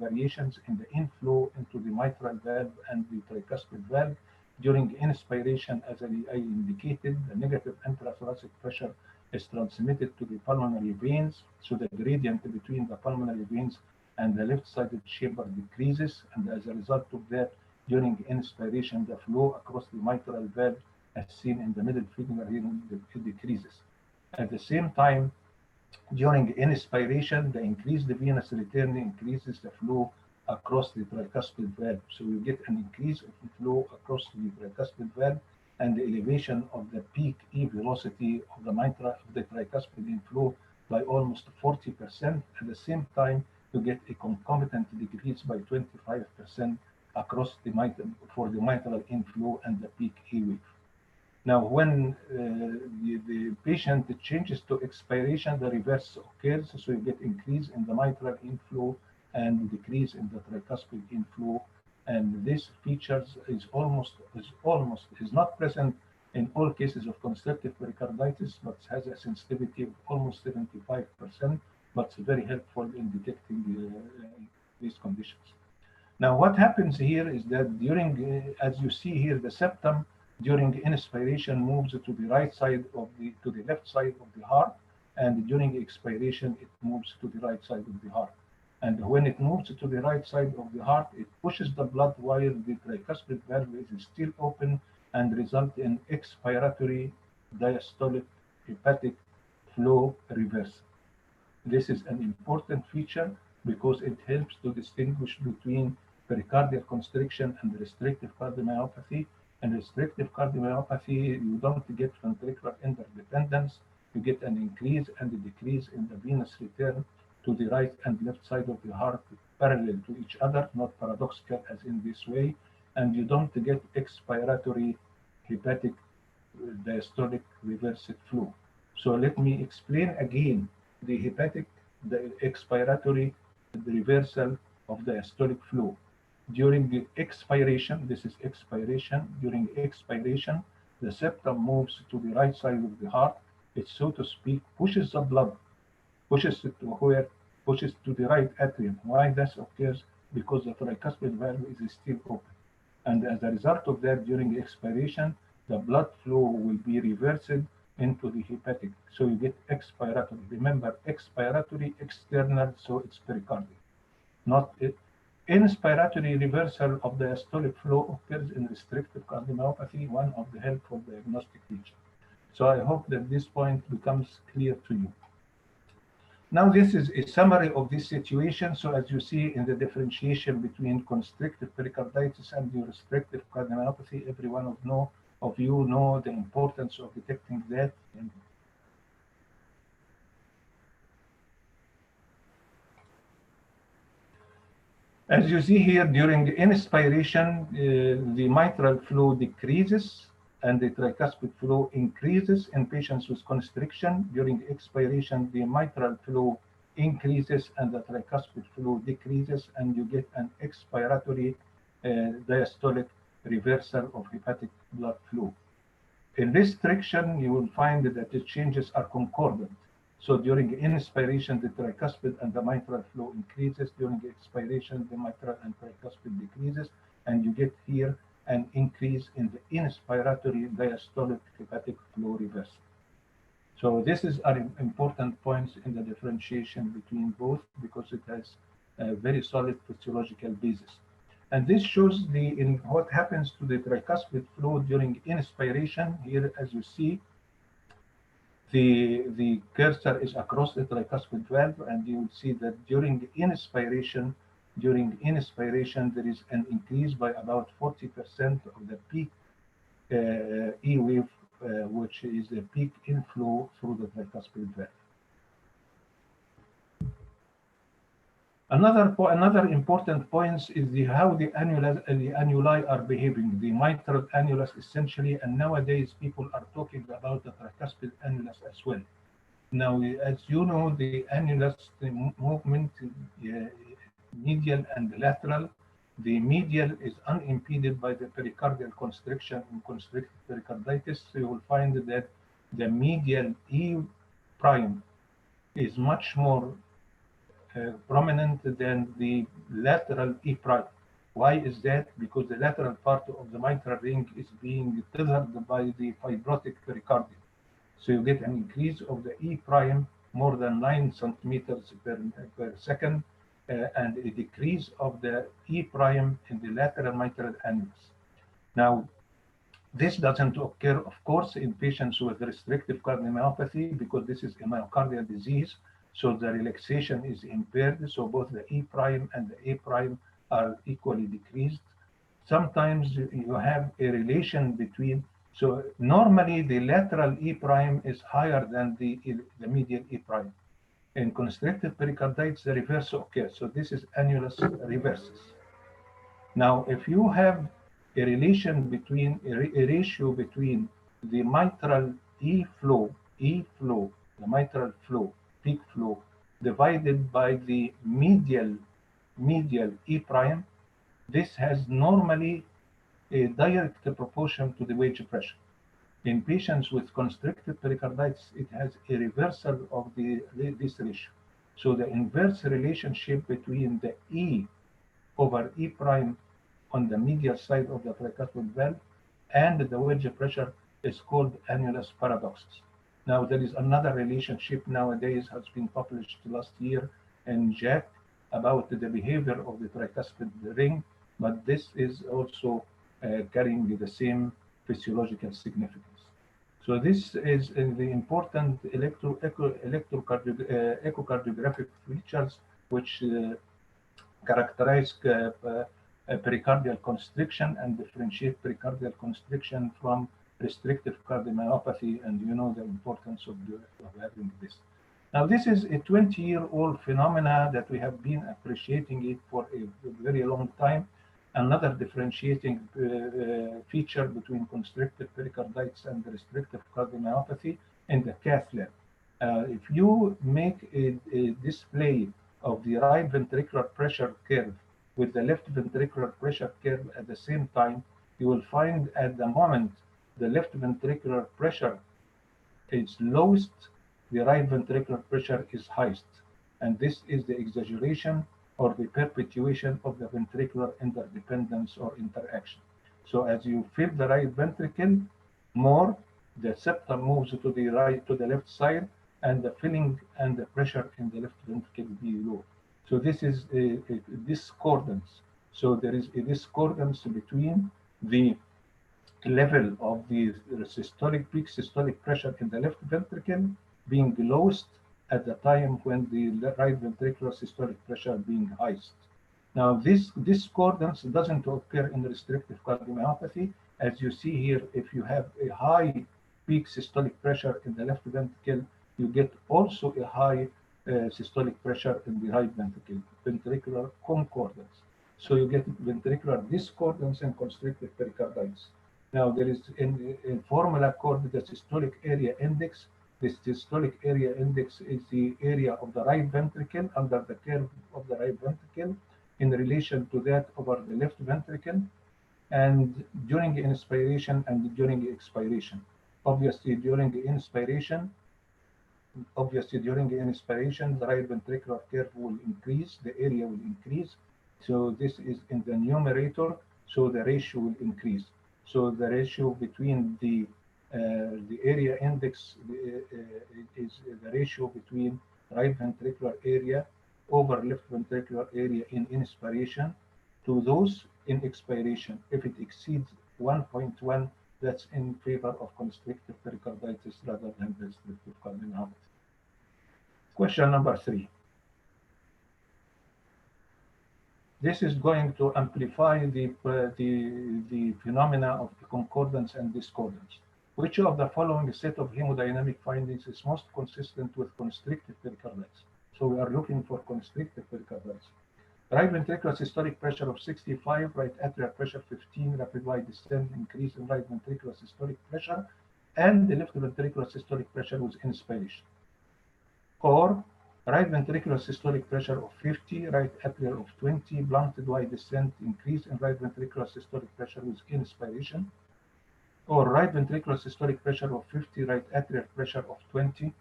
Speaker 1: variations in the inflow into the mitral valve and the tricuspid valve. During inspiration, as I indicated, the negative intrathoracic pressure is transmitted to the pulmonary veins, so the gradient between the pulmonary veins and the left-sided chamber decreases, and as a result of that, during inspiration, the flow across the mitral valve, as seen in the middle figure here, decreases. At the same time, during inspiration, the increased venous return increases the flow across the tricuspid valve. So you get an increase of the flow across the tricuspid valve and the elevation of the peak E velocity of the tricuspid inflow by almost 40%. At the same time, you get a concomitant decrease by 25% across the mitral inflow and the peak E wave. Now, when the patient changes to expiration, the reverse occurs, so you get increase in the mitral inflow and decrease in the tricuspid inflow. And this features is not present in all cases of constrictive pericarditis, but has a sensitivity of almost 75%, but it's very helpful in detecting these conditions. Now, what happens here is that during, as you see here, the septum during inspiration moves to the right side of to the left side of the heart, and during expiration it moves to the right side of the heart. And when it moves to the right side of the heart, it pushes the blood while the tricuspid valve is still open and result in expiratory diastolic hepatic flow reversal. This is an important feature because it helps to distinguish between pericardial constriction and restrictive cardiomyopathy. And restrictive cardiomyopathy, you don't get ventricular interdependence, you get an increase and a decrease in the venous return to the right and left side of the heart parallel to each other, not paradoxical as in this way, and you don't get expiratory hepatic diastolic reversive flow. So let me explain again the expiratory reversal of diastolic flow. During the expiration, this is expiration, during expiration, the septum moves to the right side of the heart. It, so to speak, pushes the blood, pushes it to where? Pushes to the right atrium. Why this occurs? Because the tricuspid valve is still open. And as a result of that, during expiration, the blood flow will be reversed into the hepatic. So you get expiratory. Remember, expiratory, external, so it's pericardial. Not it. Inspiratory reversal of the diastolic flow occurs in restrictive cardiomyopathy, one of the helpful diagnostic features. So I hope that this point becomes clear to you. Now this is a summary of this situation. So as you see in the differentiation between constrictive pericarditis and the restrictive cardiomyopathy, every one of you know the importance of detecting that. As you see here, during inspiration, the mitral flow decreases and the tricuspid flow increases in patients with constriction. During expiration, the mitral flow increases and the tricuspid flow decreases, and you get an expiratory diastolic reversal of hepatic blood flow. In restriction, you will find that the changes are concordant. So during inspiration, the tricuspid and the mitral flow increases. During expiration, the mitral and tricuspid decreases, and you get here an increase in the inspiratory diastolic hepatic flow reversal. So this is an important points in the differentiation between both because it has a very solid physiological basis. And this shows what happens to the tricuspid flow during inspiration. Here, as you see, the cursor is across the tricuspid valve, and you will see that during inspiration, there is an increase by about 40% of the peak E wave, which is the peak inflow through the tricuspid valve. Another important point is how the annuli are behaving. The mitral annulus essentially, and nowadays people are talking about the tricuspid annulus as well. Now, as you know, the annulus, the movement, medial and lateral. The medial is unimpeded by the pericardial constriction in constrictive pericarditis. So you will find that the medial E prime is much more prominent than the lateral E prime. Why is that? Because the lateral part of the mitral ring is being tethered by the fibrotic pericardium. So you get an increase of the E prime more than 9 centimeters per second, and a decrease of the E prime in the lateral mitral annulus. Now, this doesn't occur, of course, in patients with restrictive cardiomyopathy because this is a myocardial disease. So the relaxation is impaired. So both the E prime and the A prime are equally decreased. Sometimes you have a relation between, so normally the lateral E prime is higher than the medial E prime. In constrictive pericarditis, the reverse occurs. So this is annulus reversus. Now, if you have a relation between, a ratio between the mitral E flow, the mitral flow, peak flow, divided by the medial E prime, this has normally a direct proportion to the wedge pressure. In patients with constrictive pericarditis, it has a reversal of this ratio. So the inverse relationship between the E over E prime on the medial side of the tricuspid valve and the wedge pressure is called annulus paradoxus. Now, there is another relationship nowadays has been published last year in JACC about the behavior of the tricuspid ring, but this is also carrying the same physiological significance. So this is the important echocardiographic features which characterize pericardial constriction and differentiate pericardial constriction from restrictive cardiomyopathy, and you know the importance of having this. Now, this is a 20-year-old phenomena that we have been appreciating it for a very long time. Another differentiating feature between constrictive pericarditis and restrictive cardiomyopathy in the cath lab. If you make a display of the right ventricular pressure curve with the left ventricular pressure curve at the same time, you will find at the moment the left ventricular pressure is lowest, the right ventricular pressure is highest. And this is the exaggeration or the perpetuation of the ventricular interdependence or interaction. So as you fill the right ventricle more, the septum moves to the right, to the left side, and the filling and the pressure in the left ventricle will be low. So this is a discordance. So there is a discordance between the level of the systolic peak systolic pressure in the left ventricle being lowest at the time when the right ventricular systolic pressure being highest. Now, this discordance doesn't occur in restrictive cardiomyopathy. As you see here, if you have a high peak systolic pressure in the left ventricle, you get also a high systolic pressure in the right ventricle, ventricular concordance. So you get ventricular discordance in constrictive pericarditis. Now, there is a formula called the systolic area index. This systolic area index is the area of the right ventricle under the curve of the right ventricle in relation to that over the left ventricle, and during inspiration and during expiration. Obviously, during the inspiration, the right ventricular curve will increase, the area will increase. So this is in the numerator, so the ratio will increase. So the ratio between the area index is the ratio between right ventricular area over left ventricular area in inspiration to those in expiration. If it exceeds 1.1, that's in favor of constrictive pericarditis rather than restrictive cardiomyopathy. Question number 3. This is going to amplify the phenomena of concordance and discordance. Which of the following set of hemodynamic findings is most consistent with constrictive pericarditis? So we are looking for constrictive pericarditis. Right ventricular systolic pressure of 65, right atrial pressure 15, rapid wide descent, increase in right ventricular systolic pressure, and the left ventricular systolic pressure with inspiration. Or right ventricular systolic pressure of 50, right atrial of 20, blunted wide descent, increase in right ventricular systolic pressure with inspiration. or right ventricular systolic pressure of 50, right atrial pressure of 20.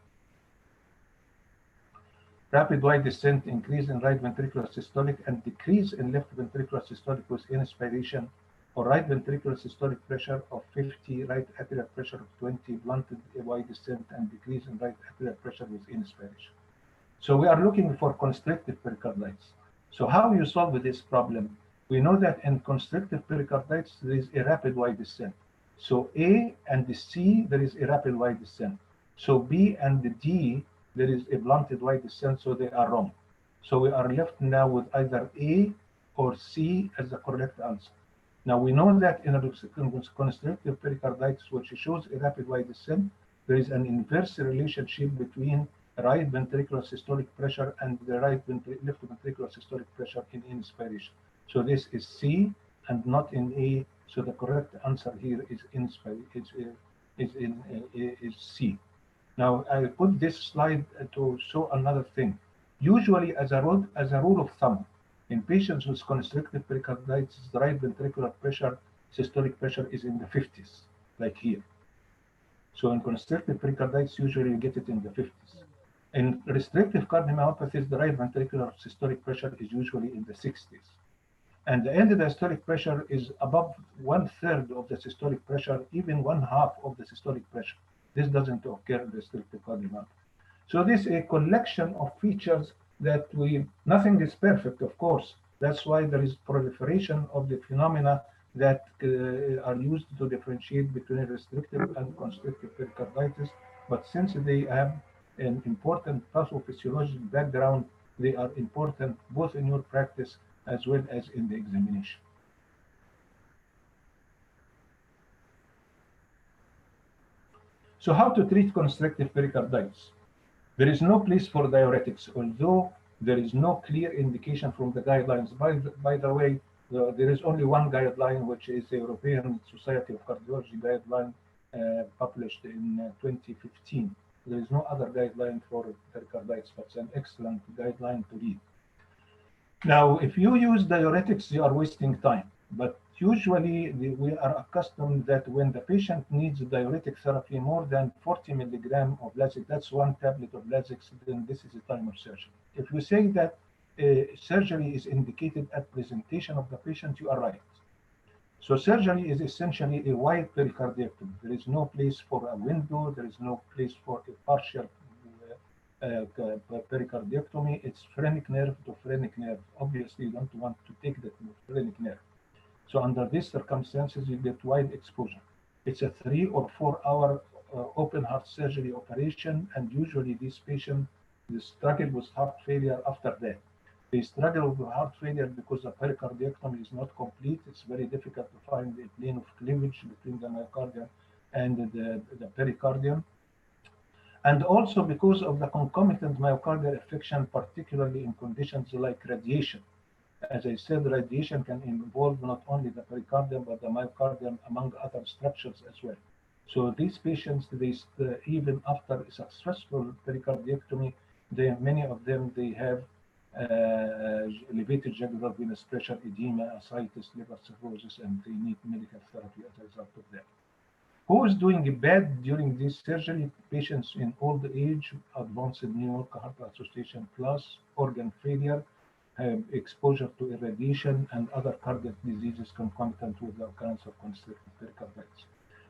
Speaker 1: Rapid wide descent, increase in right ventricular systolic and decrease in left ventricular systolic with inspiration, or right ventricular systolic pressure of 50, right atrial pressure of 20, blunted wide descent and decrease in right atrial pressure with inspiration. So we are looking for constrictive pericarditis. So how you solve this problem? We know that in constrictive pericarditis, there is a rapid wide descent. So A and C, there is a rapid wide descent. So B and D, there is a blunted wide descent, so they are wrong. So we are left now with either A or C as the correct answer. Now we know that in a constrictive pericarditis, which shows a rapid wide descent, there is an inverse relationship between right ventricular systolic pressure and the left ventricular systolic pressure in inspiration. So this is C and not in A. So the correct answer here is C. Now I put this slide to show another thing. Usually, as a rule of thumb, in patients with constrictive pericarditis, the right ventricular pressure, systolic pressure is in the 50s, like here. So in constrictive pericarditis, usually you get it in the 50s. In restrictive cardiomyopathies, the right ventricular systolic pressure is usually in the 60s. And the end-diastolic pressure is above 1/3 of the systolic pressure, even 1/2 of the systolic pressure. This doesn't occur in restrictive cardiomyopathy. So this is a collection of features that nothing is perfect, of course. That's why there is proliferation of the phenomena that are used to differentiate between restrictive and constrictive pericarditis. But since they have an important pathophysiological background, they are important both in your practice as well as in the examination. So how to treat constrictive pericarditis? There is no place for diuretics, although there is no clear indication from the guidelines. By the way, there is only one guideline, which is the European Society of Cardiology guideline published in 2015. There is no other guideline for pericarditis, but it's an excellent guideline to read. Now, if you use diuretics, you are wasting time. But usually, we are accustomed that when the patient needs diuretic therapy more than 40 milligram of Lasix, that's 1 tablet of Lasix, then this is a time of surgery. If you say that surgery is indicated at presentation of the patient, you are right. So surgery is essentially a wide pericardiectomy. There is no place for a window. There is no place for a partial pericardiectomy. It's phrenic nerve to phrenic nerve. Obviously, you don't want to take the phrenic nerve. So under these circumstances, you get wide exposure. It's a 3 or 4 hour open heart surgery operation, and usually these patients struggle with heart failure after that. They struggle with heart failure because the pericardiectomy is not complete. It's very difficult to find a plane of cleavage between the myocardium and the pericardium. And also because of the concomitant myocardial affection, particularly in conditions like radiation. As I said, radiation can involve not only the pericardium, but the myocardium, among other structures as well. So these patients, even after a successful pericardiectomy, many of them, they have elevated jugular venous pressure, edema, ascites, liver cirrhosis, and they need medical therapy as a result of that. Who is doing bad during this surgery? Patients in old age, advanced New York Heart Association class, organ failure, exposure to irradiation, and other cardiac diseases concomitant with the occurrence of constrictive pericarditis.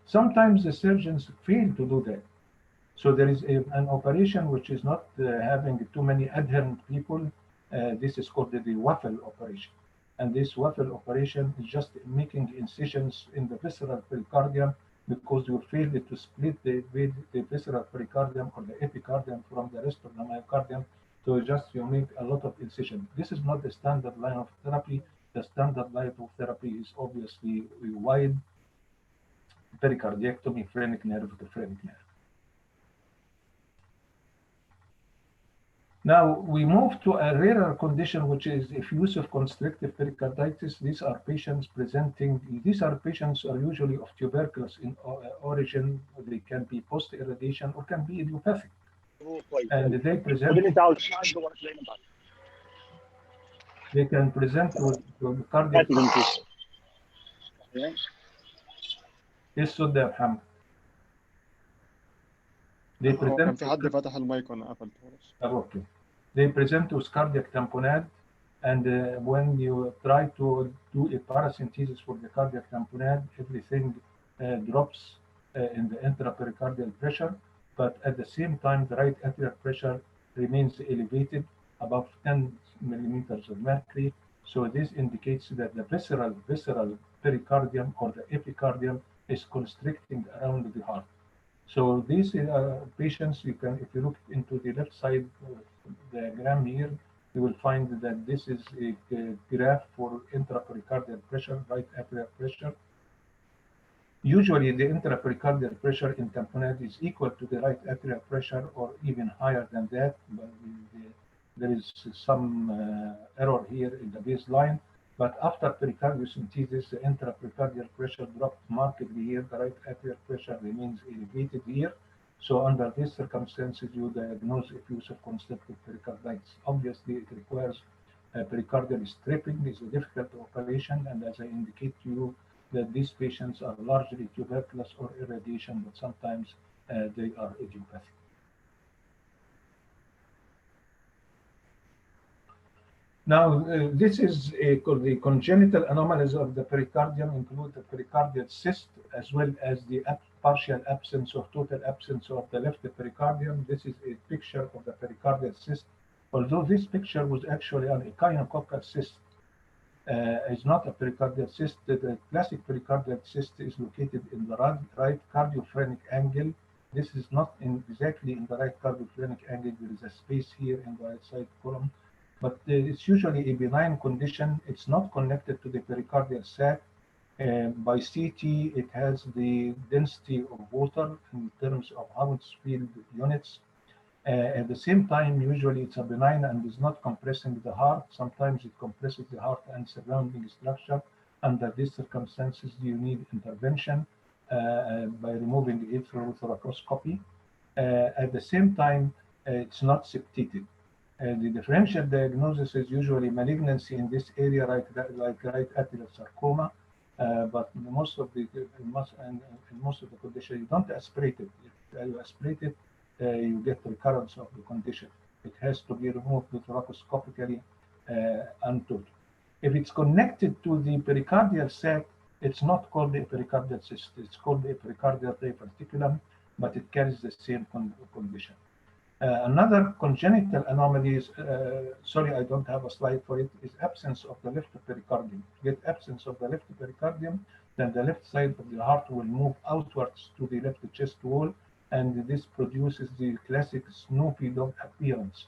Speaker 1: Sometimes the surgeons fail to do that. So there is an operation which is not having too many adherent people. This is called the waffle operation. And this waffle operation is just making incisions in the visceral pericardium because you failed to split the visceral pericardium or the epicardium from the rest of the myocardium. So you make a lot of incision. This is not the standard line of therapy. The standard line of therapy is obviously a wide pericardiectomy, phrenic nerve to phrenic nerve. Now we move to a rarer condition, which is effusive constrictive pericarditis. These are patients are usually of tuberculous in origin. They can be post-irradiation or can be idiopathic. And they can present with cardiac. ايه الصوت ده يا محمد؟ They
Speaker 3: هو كان
Speaker 1: present
Speaker 3: في حد فتح المايك وانا قفلته خلاص.
Speaker 1: okay. They present with cardiac tamponade, and when you try to do a paracentesis for the cardiac tamponade, everything drops in the intrapericardial pressure, but at the same time, the right atrial pressure remains elevated above 10 millimeters of mercury. So this indicates that the visceral pericardium or the epicardium is constricting around the heart. So these patients, you can, if you look into the left side diagram here, you will find that this is a graph for intrapericardial pressure, right atrial pressure. Usually the intrapericardial pressure in tamponade is equal to the right atrial pressure or even higher than that, but there is some error here in the baseline. But after pericardiocentesis, the intrapericardial pressure dropped markedly here. The right atrial pressure remains elevated here. So under these circumstances, you diagnose effusive constrictive pericarditis. Obviously, it requires pericardial stripping. It's a difficult operation, and as I indicate to you, that these patients are largely tuberculous or irradiation, but sometimes they are idiopathic. Now, this is the congenital anomalies of the pericardium include the pericardial cyst as well as the partial absence or total absence of the left pericardium. This is a picture of the pericardial cyst. Although this picture was actually an echinococcal cyst, is not a pericardial cyst. The classic pericardial cyst is located in the right cardiophrenic angle. This is not exactly in the right cardiophrenic angle. There is a space here in the right side column. But it's usually a benign condition. It's not connected to the pericardial sac. By CT, it has the density of water in terms of Hounsfield units. At the same time, usually it's a benign and is not compressing the heart. Sometimes it compresses the heart and surrounding structure. Under these circumstances, you need intervention by removing it through thoracoscopy. At the same time, it's not septated. The differential diagnosis is usually malignancy in this area, like right atrial sarcoma. But most of the condition, you don't aspirate it. If you aspirate it, you get recurrence of the condition. It has to be removed thoracoscopically untouched. If it's connected to the pericardial sac, it's not called a pericardial cyst. It's called a pericardial diverticulum, but it carries the same condition. Another congenital anomaly is, sorry, I don't have a slide for it, is absence of the left pericardium. Get absence of the left pericardium, then the left side of the heart will move outwards to the left chest wall, and this produces the classic Snoopy dog appearance.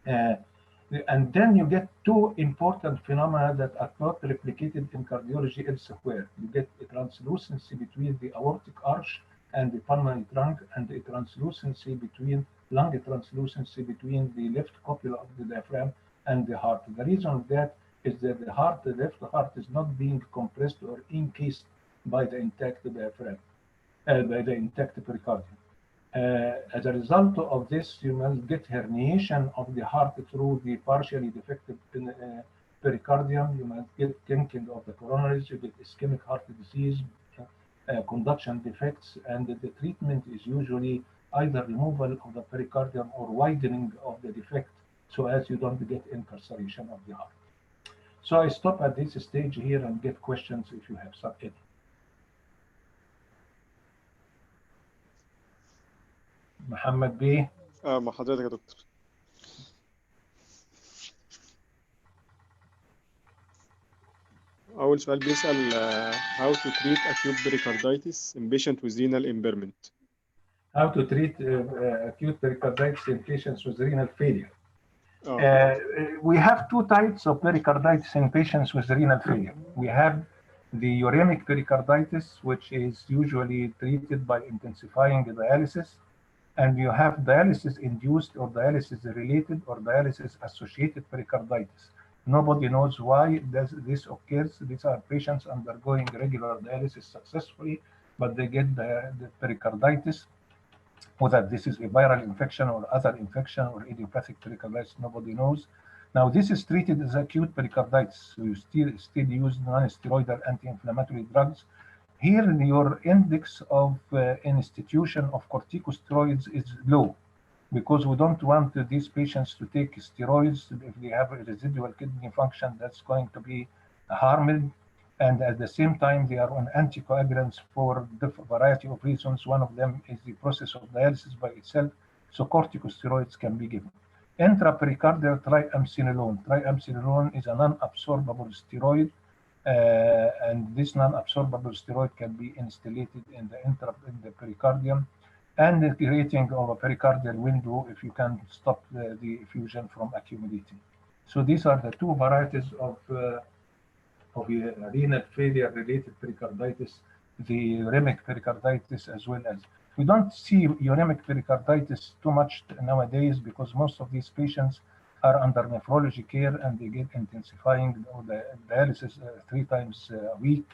Speaker 1: And then you get two important phenomena that are not replicated in cardiology elsewhere. You get a translucency between the aortic arch and the pulmonary trunk, and a translucency between lung translucency between the left copula of the diaphragm and the heart. The reason of that is that the left heart is not being compressed or encased by the intact diaphragm, by the intact pericardium. As a result of this, you must get herniation of the heart through the partially defective pericardium. You must get kinking of the coronaries. You get ischemic heart disease, conduction defects, and the treatment is usually either removal of the pericardium or widening of the defect so as you don't get incarceration of the heart. So I stop at this stage here and get questions if you have some. محمد بيه.
Speaker 3: مع حضرتك يا دكتور. أول سؤال بيسأل how to treat acute pericarditis in patient with renal impairment.
Speaker 1: How to treat acute pericarditis in patients with renal failure. We have two types of pericarditis in patients with renal failure. We have the uremic pericarditis, which is usually treated by intensifying dialysis, and you have dialysis-induced or dialysis-related or dialysis-associated pericarditis. Nobody knows why this occurs. These are patients undergoing regular dialysis successfully, but they get the pericarditis. Whether this is a viral infection or other infection or idiopathic pericarditis, nobody knows. Now, this is treated as acute pericarditis. So you still use non-steroidal anti-inflammatory drugs. Here, your index of institution of corticosteroids is low, because we don't want these patients to take steroids if they have a residual kidney function that's going to be harmed. And at the same time, they are on anticoagulants for a variety of reasons. One of them is the process of dialysis by itself, so corticosteroids can be given. Intrapericardial triamcinolone. Triamcinolone is a non-absorbable steroid, and this non-absorbable steroid can be instillated in the pericardium, and the creating of a pericardial window if you can stop the effusion from accumulating. So these are the two varieties of renal failure-related pericarditis, the uremic pericarditis as well as. We don't see uremic pericarditis too much nowadays because most of these patients are under nephrology care and they get intensifying the dialysis 3 times a week.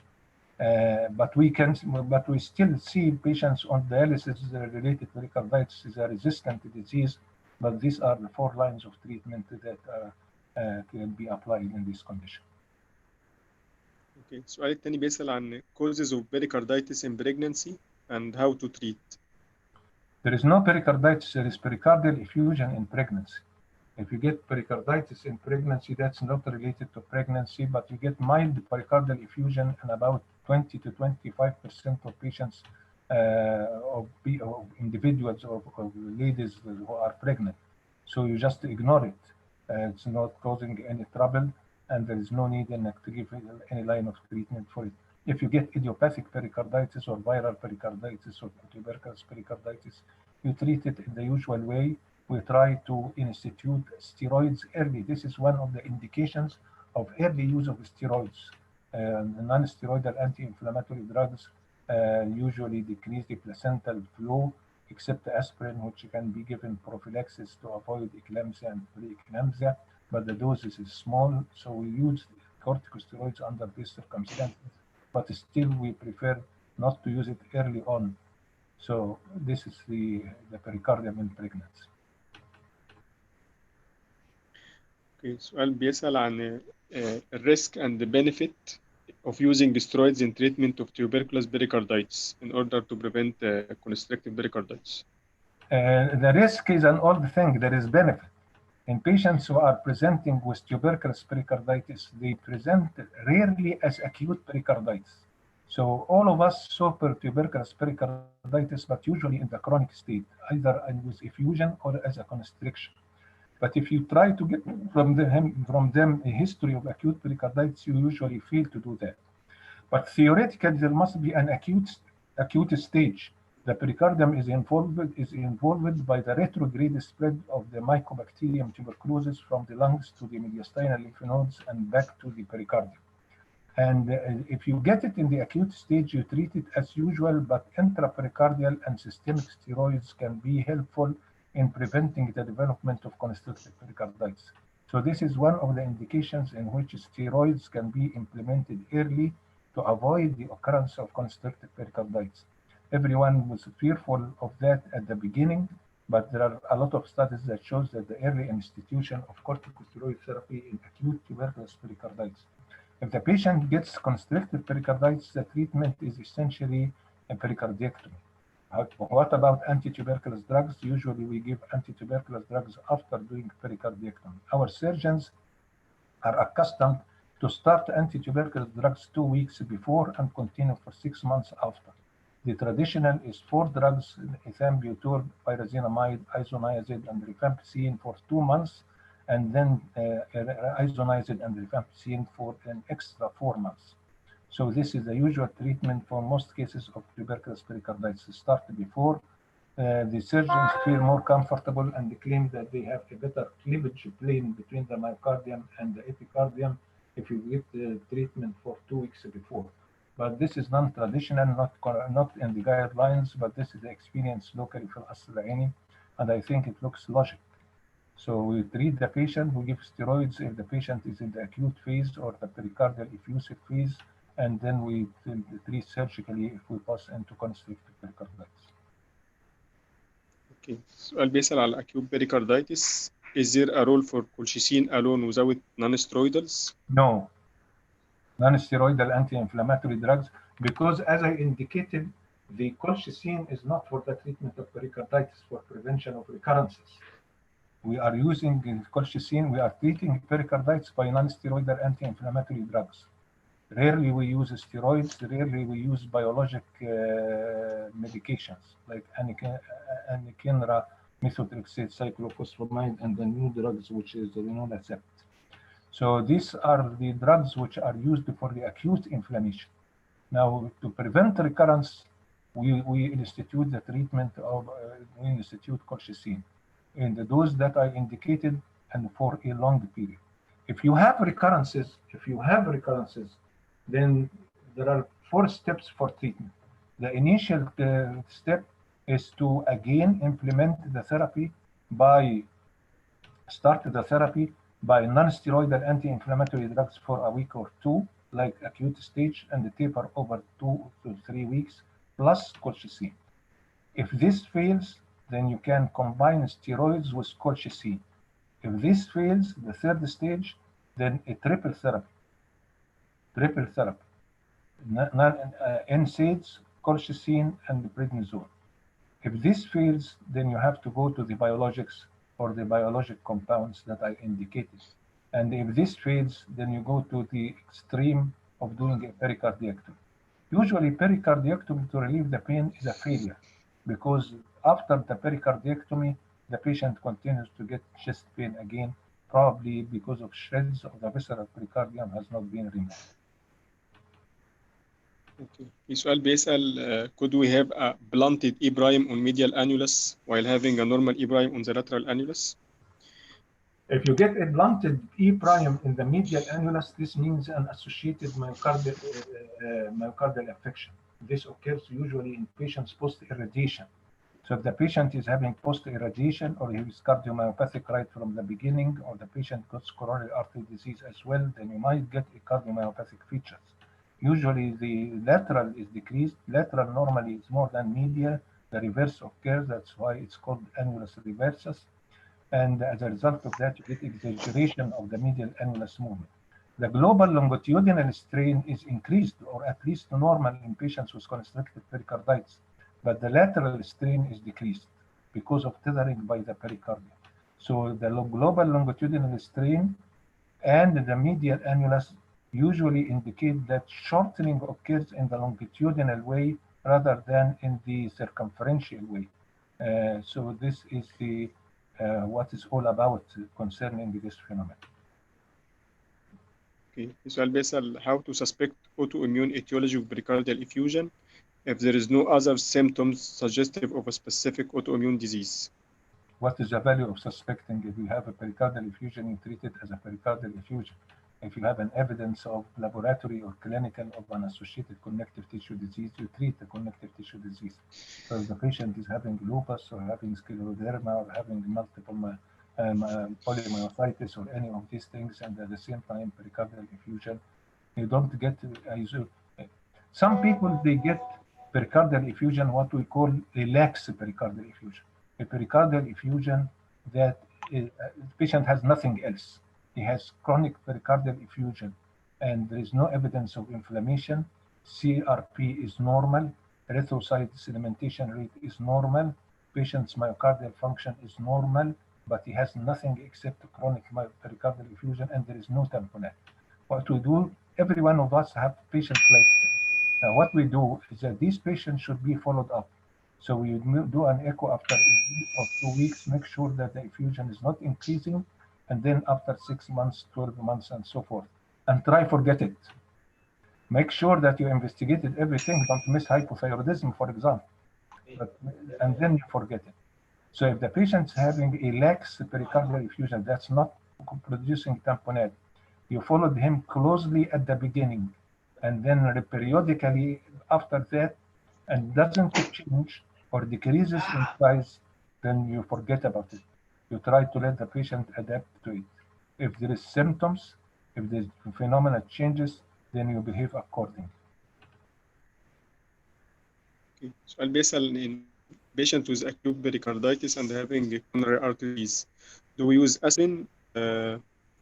Speaker 1: But we still see patients on dialysis related pericarditis is a resistant disease, but these are the 4 lines of treatment that can be applied in this condition.
Speaker 3: Okay. السؤال الثاني بيسأل عن causes of pericarditis in pregnancy and how to treat.
Speaker 1: There is no pericarditis, there is pericardial effusion in pregnancy. If you get pericarditis in pregnancy, that's not related to pregnancy, but you get mild pericardial effusion in about 20 to 25% of patients, of individuals, of ladies who are pregnant. So you just ignore it. It's not causing any trouble, and there is no need to give any line of treatment for it. If you get idiopathic pericarditis or viral pericarditis or tuberculous pericarditis, you treat it in the usual way. We try to institute steroids early. This is one of the indications of early use of steroids. Non-steroidal anti-inflammatory drugs usually decrease the placental flow, except aspirin, which can be given prophylaxis to avoid eclampsia and preeclampsia, but the doses is small, so we use corticosteroids under these circumstances, but still we prefer not to use it early on. So this is the pericardium in pregnancy.
Speaker 3: Okay. السؤال بيسأل عن risk and the benefit of using steroids in treatment of tuberculous pericarditis in order to prevent constrictive pericarditis.
Speaker 1: The risk is an old thing. There is benefit. In patients who are presenting with tuberculous pericarditis, they present rarely as acute pericarditis. So all of us suffer tuberculous pericarditis, but usually in the chronic state, either with effusion or as a constriction. But if you try to get from them a history of acute pericarditis, you usually fail to do that. But theoretically, there must be an acute stage. The pericardium is involved by the retrograde spread of the Mycobacterium tuberculosis from the lungs to the mediastinal lymph nodes and back to the pericardium. And if you get it in the acute stage, you treat it as usual, but intrapericardial and systemic steroids can be helpful in preventing the development of constrictive pericarditis. So this is one of the indications in which steroids can be implemented early to avoid the occurrence of constrictive pericarditis. Everyone was fearful of that at the beginning, but there are a lot of studies that shows that the early institution of corticosteroid therapy in acute tuberculous pericarditis. If the patient gets constrictive pericarditis, the treatment is essentially a pericardiectomy. What about anti-tuberculous drugs? Usually we give anti-tuberculous drugs after doing pericardiectomy. Our surgeons are accustomed to start anti-tuberculous drugs 2 weeks before and continue for 6 months after. The traditional is 4 drugs, ethambutol, pyrazinamide, isoniazid, and rifampicin for 2 months, and then isoniazid and rifampicin for an extra 4 months. So this is the usual treatment for most cases of tuberculous pericarditis. Start before. The surgeons feel more comfortable and claim that they have a better cleavage plane between the myocardium and the epicardium if you give the treatment for 2 weeks before. But this is non-traditional, not in the guidelines, but this is the experience locally for Qasr al-Aini, and I think it looks logic. So we treat the patient, we give steroids if the patient is in the acute phase or the pericardial effusive phase, and then we treat surgically if we pass into constrictive pericarditis.
Speaker 3: Okay. السؤال بيسأل على acute pericarditis. Is there a role for colchicine alone without non-steroidals?
Speaker 1: No. Non-steroidal anti-inflammatory drugs because as I indicated, the colchicine is not for the treatment of pericarditis, for prevention of recurrences. We are using colchicine, we are treating pericarditis by non-steroidal anti-inflammatory drugs. Rarely we use steroids, rarely we use biologic medications like anakinra, methotrexate, cyclophosphamide, and the new drugs, which is the Linolesept. So these are the drugs which are used for the acute inflammation. Now, to prevent recurrence, we institute the treatment of, we institute colchicine in the dose that I indicated and for a long period. If you have recurrences, then there are 4 steps for treatment. The initial step is to again implement the therapy start the therapy by non-steroidal anti-inflammatory drugs for a week or 2, like acute stage, and taper over 2 to 3 weeks, plus colchicine. If this fails, then you can combine steroids with colchicine. If this fails, the 3rd stage, then a triple therapy. NSAIDs, colchicine, and prednisone. If this fails, then you have to go to the biologics or the biologic compounds that I indicated. And if this fails, then you go to the extreme of doing a pericardiectomy. Usually, pericardiectomy to relieve the pain is a failure, because after the pericardiectomy, the patient continues to get chest pain again, probably because of shreds of the visceral pericardium has not been removed.
Speaker 3: Okay. في سؤال بيسأل could we have a blunted E prime on medial annulus while having a normal E prime on the lateral annulus?
Speaker 1: If you get a blunted E prime in the medial annulus, this means an associated myocardial affection. This occurs usually in patients post-irradiation. So if the patient is having post-irradiation, or he is cardiomyopathic right from the beginning, or the patient got coronary artery disease as well, then you might get a cardiomyopathic features. Usually the lateral is decreased. Lateral normally is more than medial. The reverse occurs. That's why it's called annulus reversus. And as a result of that, you get exaggeration of the medial annulus movement. The global longitudinal strain is increased, or at least normal in patients with constricted pericarditis, but the lateral strain is decreased because of tethering by the pericardium. So the global longitudinal strain and the medial annulus usually indicate that shortening occurs in the longitudinal way rather than in the circumferential way. So this is the what is all about concerning this phenomenon.
Speaker 3: Okay. السؤال بيسأل how to suspect autoimmune etiology of pericardial effusion if there is no other symptoms suggestive of a specific autoimmune disease.
Speaker 1: What is the value of suspecting? If you have a pericardial effusion, you treat it as a pericardial effusion. If you have an evidence of laboratory or clinical of an associated connective tissue disease, you treat the connective tissue disease. So if the patient is having lupus or having scleroderma or having multiple polymyositis or any of these things, and at the same time pericardial effusion, you don't get some people, they get pericardial effusion, what we call a lax pericardial effusion. A pericardial effusion that the patient has nothing else. He has chronic pericardial effusion and there is no evidence of inflammation. CRP is normal. Erythrocyte sedimentation rate is normal. Patient's myocardial function is normal, but he has nothing except chronic pericardial effusion and there is no tamponade. What we do, every one of us have patients like that. Now, what we do is that these patients should be followed up. So we do an echo after a week or 2 weeks, make sure that the effusion is not increasing, and then after 6 months, 12 months, and so forth. And try forget it. Make sure that you investigated everything. Don't miss hypothyroidism, for example. And then you forget it. So if the patient's having a lax pericardial effusion that's not producing tamponade, you followed him closely at the beginning, and then periodically after that, and doesn't change or decreases in size, then you forget about it. You try to let the patient adapt to it. If there is symptoms, if the phenomena changes, then you behave accordingly.
Speaker 3: Okay. سؤال بيسأل in patient with acute pericarditis and having coronary artery disease, do we use aspirin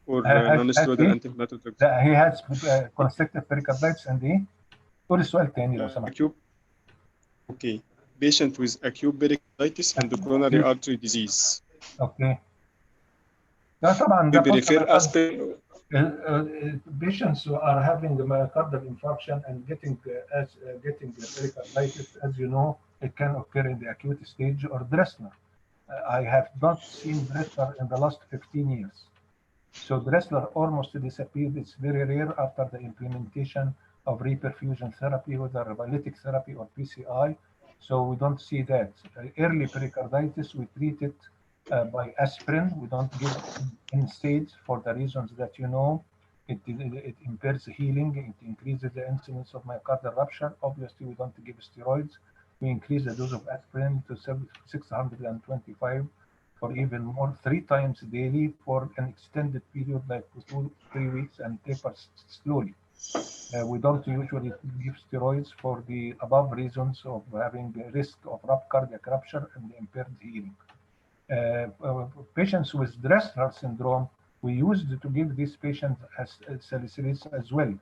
Speaker 3: or non-steroidal anti-inflammatory drugs?
Speaker 1: He has constrictive pericarditis and قول السؤال تاني لو سمحت.
Speaker 3: acute okay patient with acute pericarditis and coronary artery disease
Speaker 1: اوكي. ده طبعا
Speaker 3: we
Speaker 1: ده
Speaker 3: prefer
Speaker 1: possible.
Speaker 3: aspirin.
Speaker 1: Patients who are having myocardial infarction and getting pericarditis, as you know, it can occur in the acute stage or Dressler. I have not seen Dressler in the last 15 years. So Dressler almost disappeared. It's very rare after the implementation of reperfusion therapy, whether lytic therapy or PCI. So we don't see that. Early pericarditis, we treat it by aspirin. We don't give NSAIDs for the reasons that you know. It impairs healing. It increases the incidence of myocardial rupture. Obviously, we don't give steroids. We increase the dose of aspirin to 625 or even more 3 times daily for an extended period like 2-3 weeks and taper slowly. We don't usually give steroids for the above reasons of having a risk of cardiac rupture and impaired healing. Patients with Dressler syndrome, we used to give these patients as salicylates as well.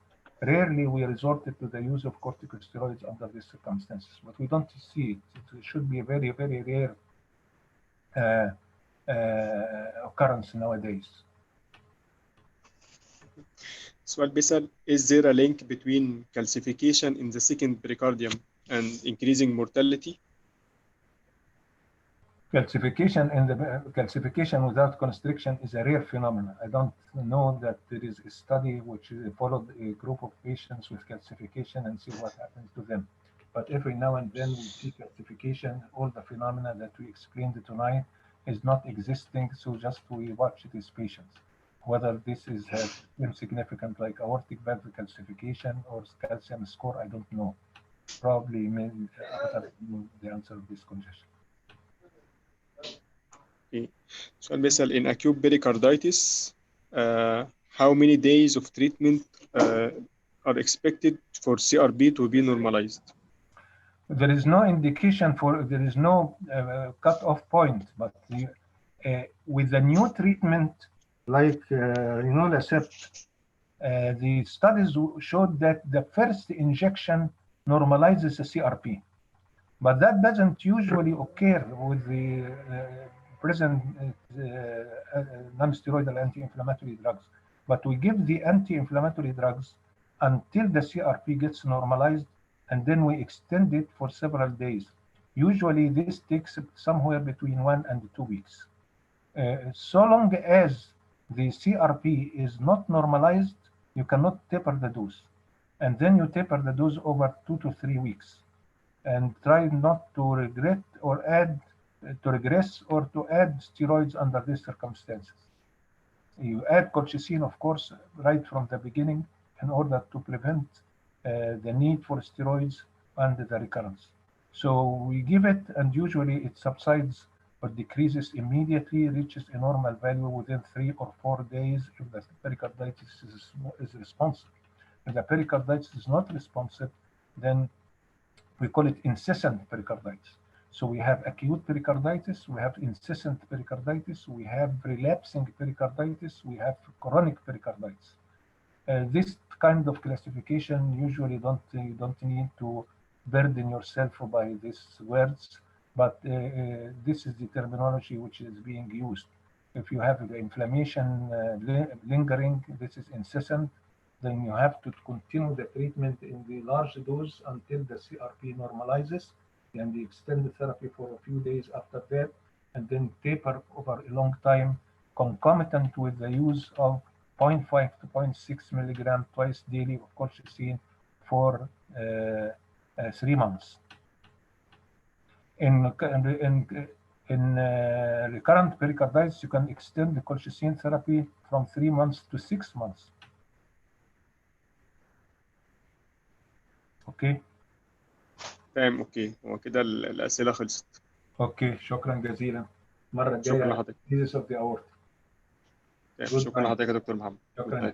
Speaker 1: Rarely we resorted to the use of corticosteroids under these circumstances, but we don't see it. It should be a very, very rare occurrence nowadays.
Speaker 3: سؤال بيسأل is there a link between calcification in the second pericardium and increasing mortality?
Speaker 1: Calcification without constriction is a rare phenomenon. I don't know that there is a study which followed a group of patients with calcification and see what happens to them. But every now and then we see calcification. All the phenomena that we explained tonight is not existing, so just we watch these patients. Whether this is insignificant like aortic valve calcification or calcium score, I don't know. Probably the answer of this congestion.
Speaker 3: سؤال بيسأل in acute pericarditis how many days of treatment are expected for CRP to be normalized?
Speaker 1: There is no indication for, there is no cut-off point, but with the new treatment like Rinolacept, the studies showed that the first injection normalizes the CRP, but that doesn't usually occur with the present non-steroidal anti-inflammatory drugs. But we give the anti-inflammatory drugs until the CRP gets normalized, and then we extend it for several days. Usually this takes somewhere between 1 and 2 weeks. So long as the CRP is not normalized, you cannot taper the dose. And then you taper the dose over 2 to 3 weeks. And try not to regret or add, to regress or to add steroids under these circumstances. You add colchicine, of course, right from the beginning in order to prevent the need for steroids and the recurrence. So we give it, and usually it subsides or decreases immediately, reaches a normal value within 3 or 4 days if the pericarditis is responsive. If the pericarditis is not responsive, then we call it incessant pericarditis. So we have acute pericarditis, we have incessant pericarditis, we have relapsing pericarditis, we have chronic pericarditis. This kind of classification usually don't need to burden yourself by these words, but this is the terminology which is being used. If you have the inflammation lingering, this is incessant, then you have to continue the treatment in the large dose until the CRP normalizes, and the extended therapy for a few days after that, and then taper over a long time, concomitant with the use of 0.5 to 0.6 milligram twice daily of colchicine for 3 months. In recurrent pericarditis, you can extend the colchicine therapy from 3 months to 6 months. اوكي
Speaker 3: تمام اوكي هو كده الأسئلة خلصت.
Speaker 1: اوكي شكرا جزيلا. المرة الجاية
Speaker 3: شكرا لحضرتك.
Speaker 1: disease of the aorta.
Speaker 3: شكرا لحضرتك يا دكتور محمد.
Speaker 1: شكرا.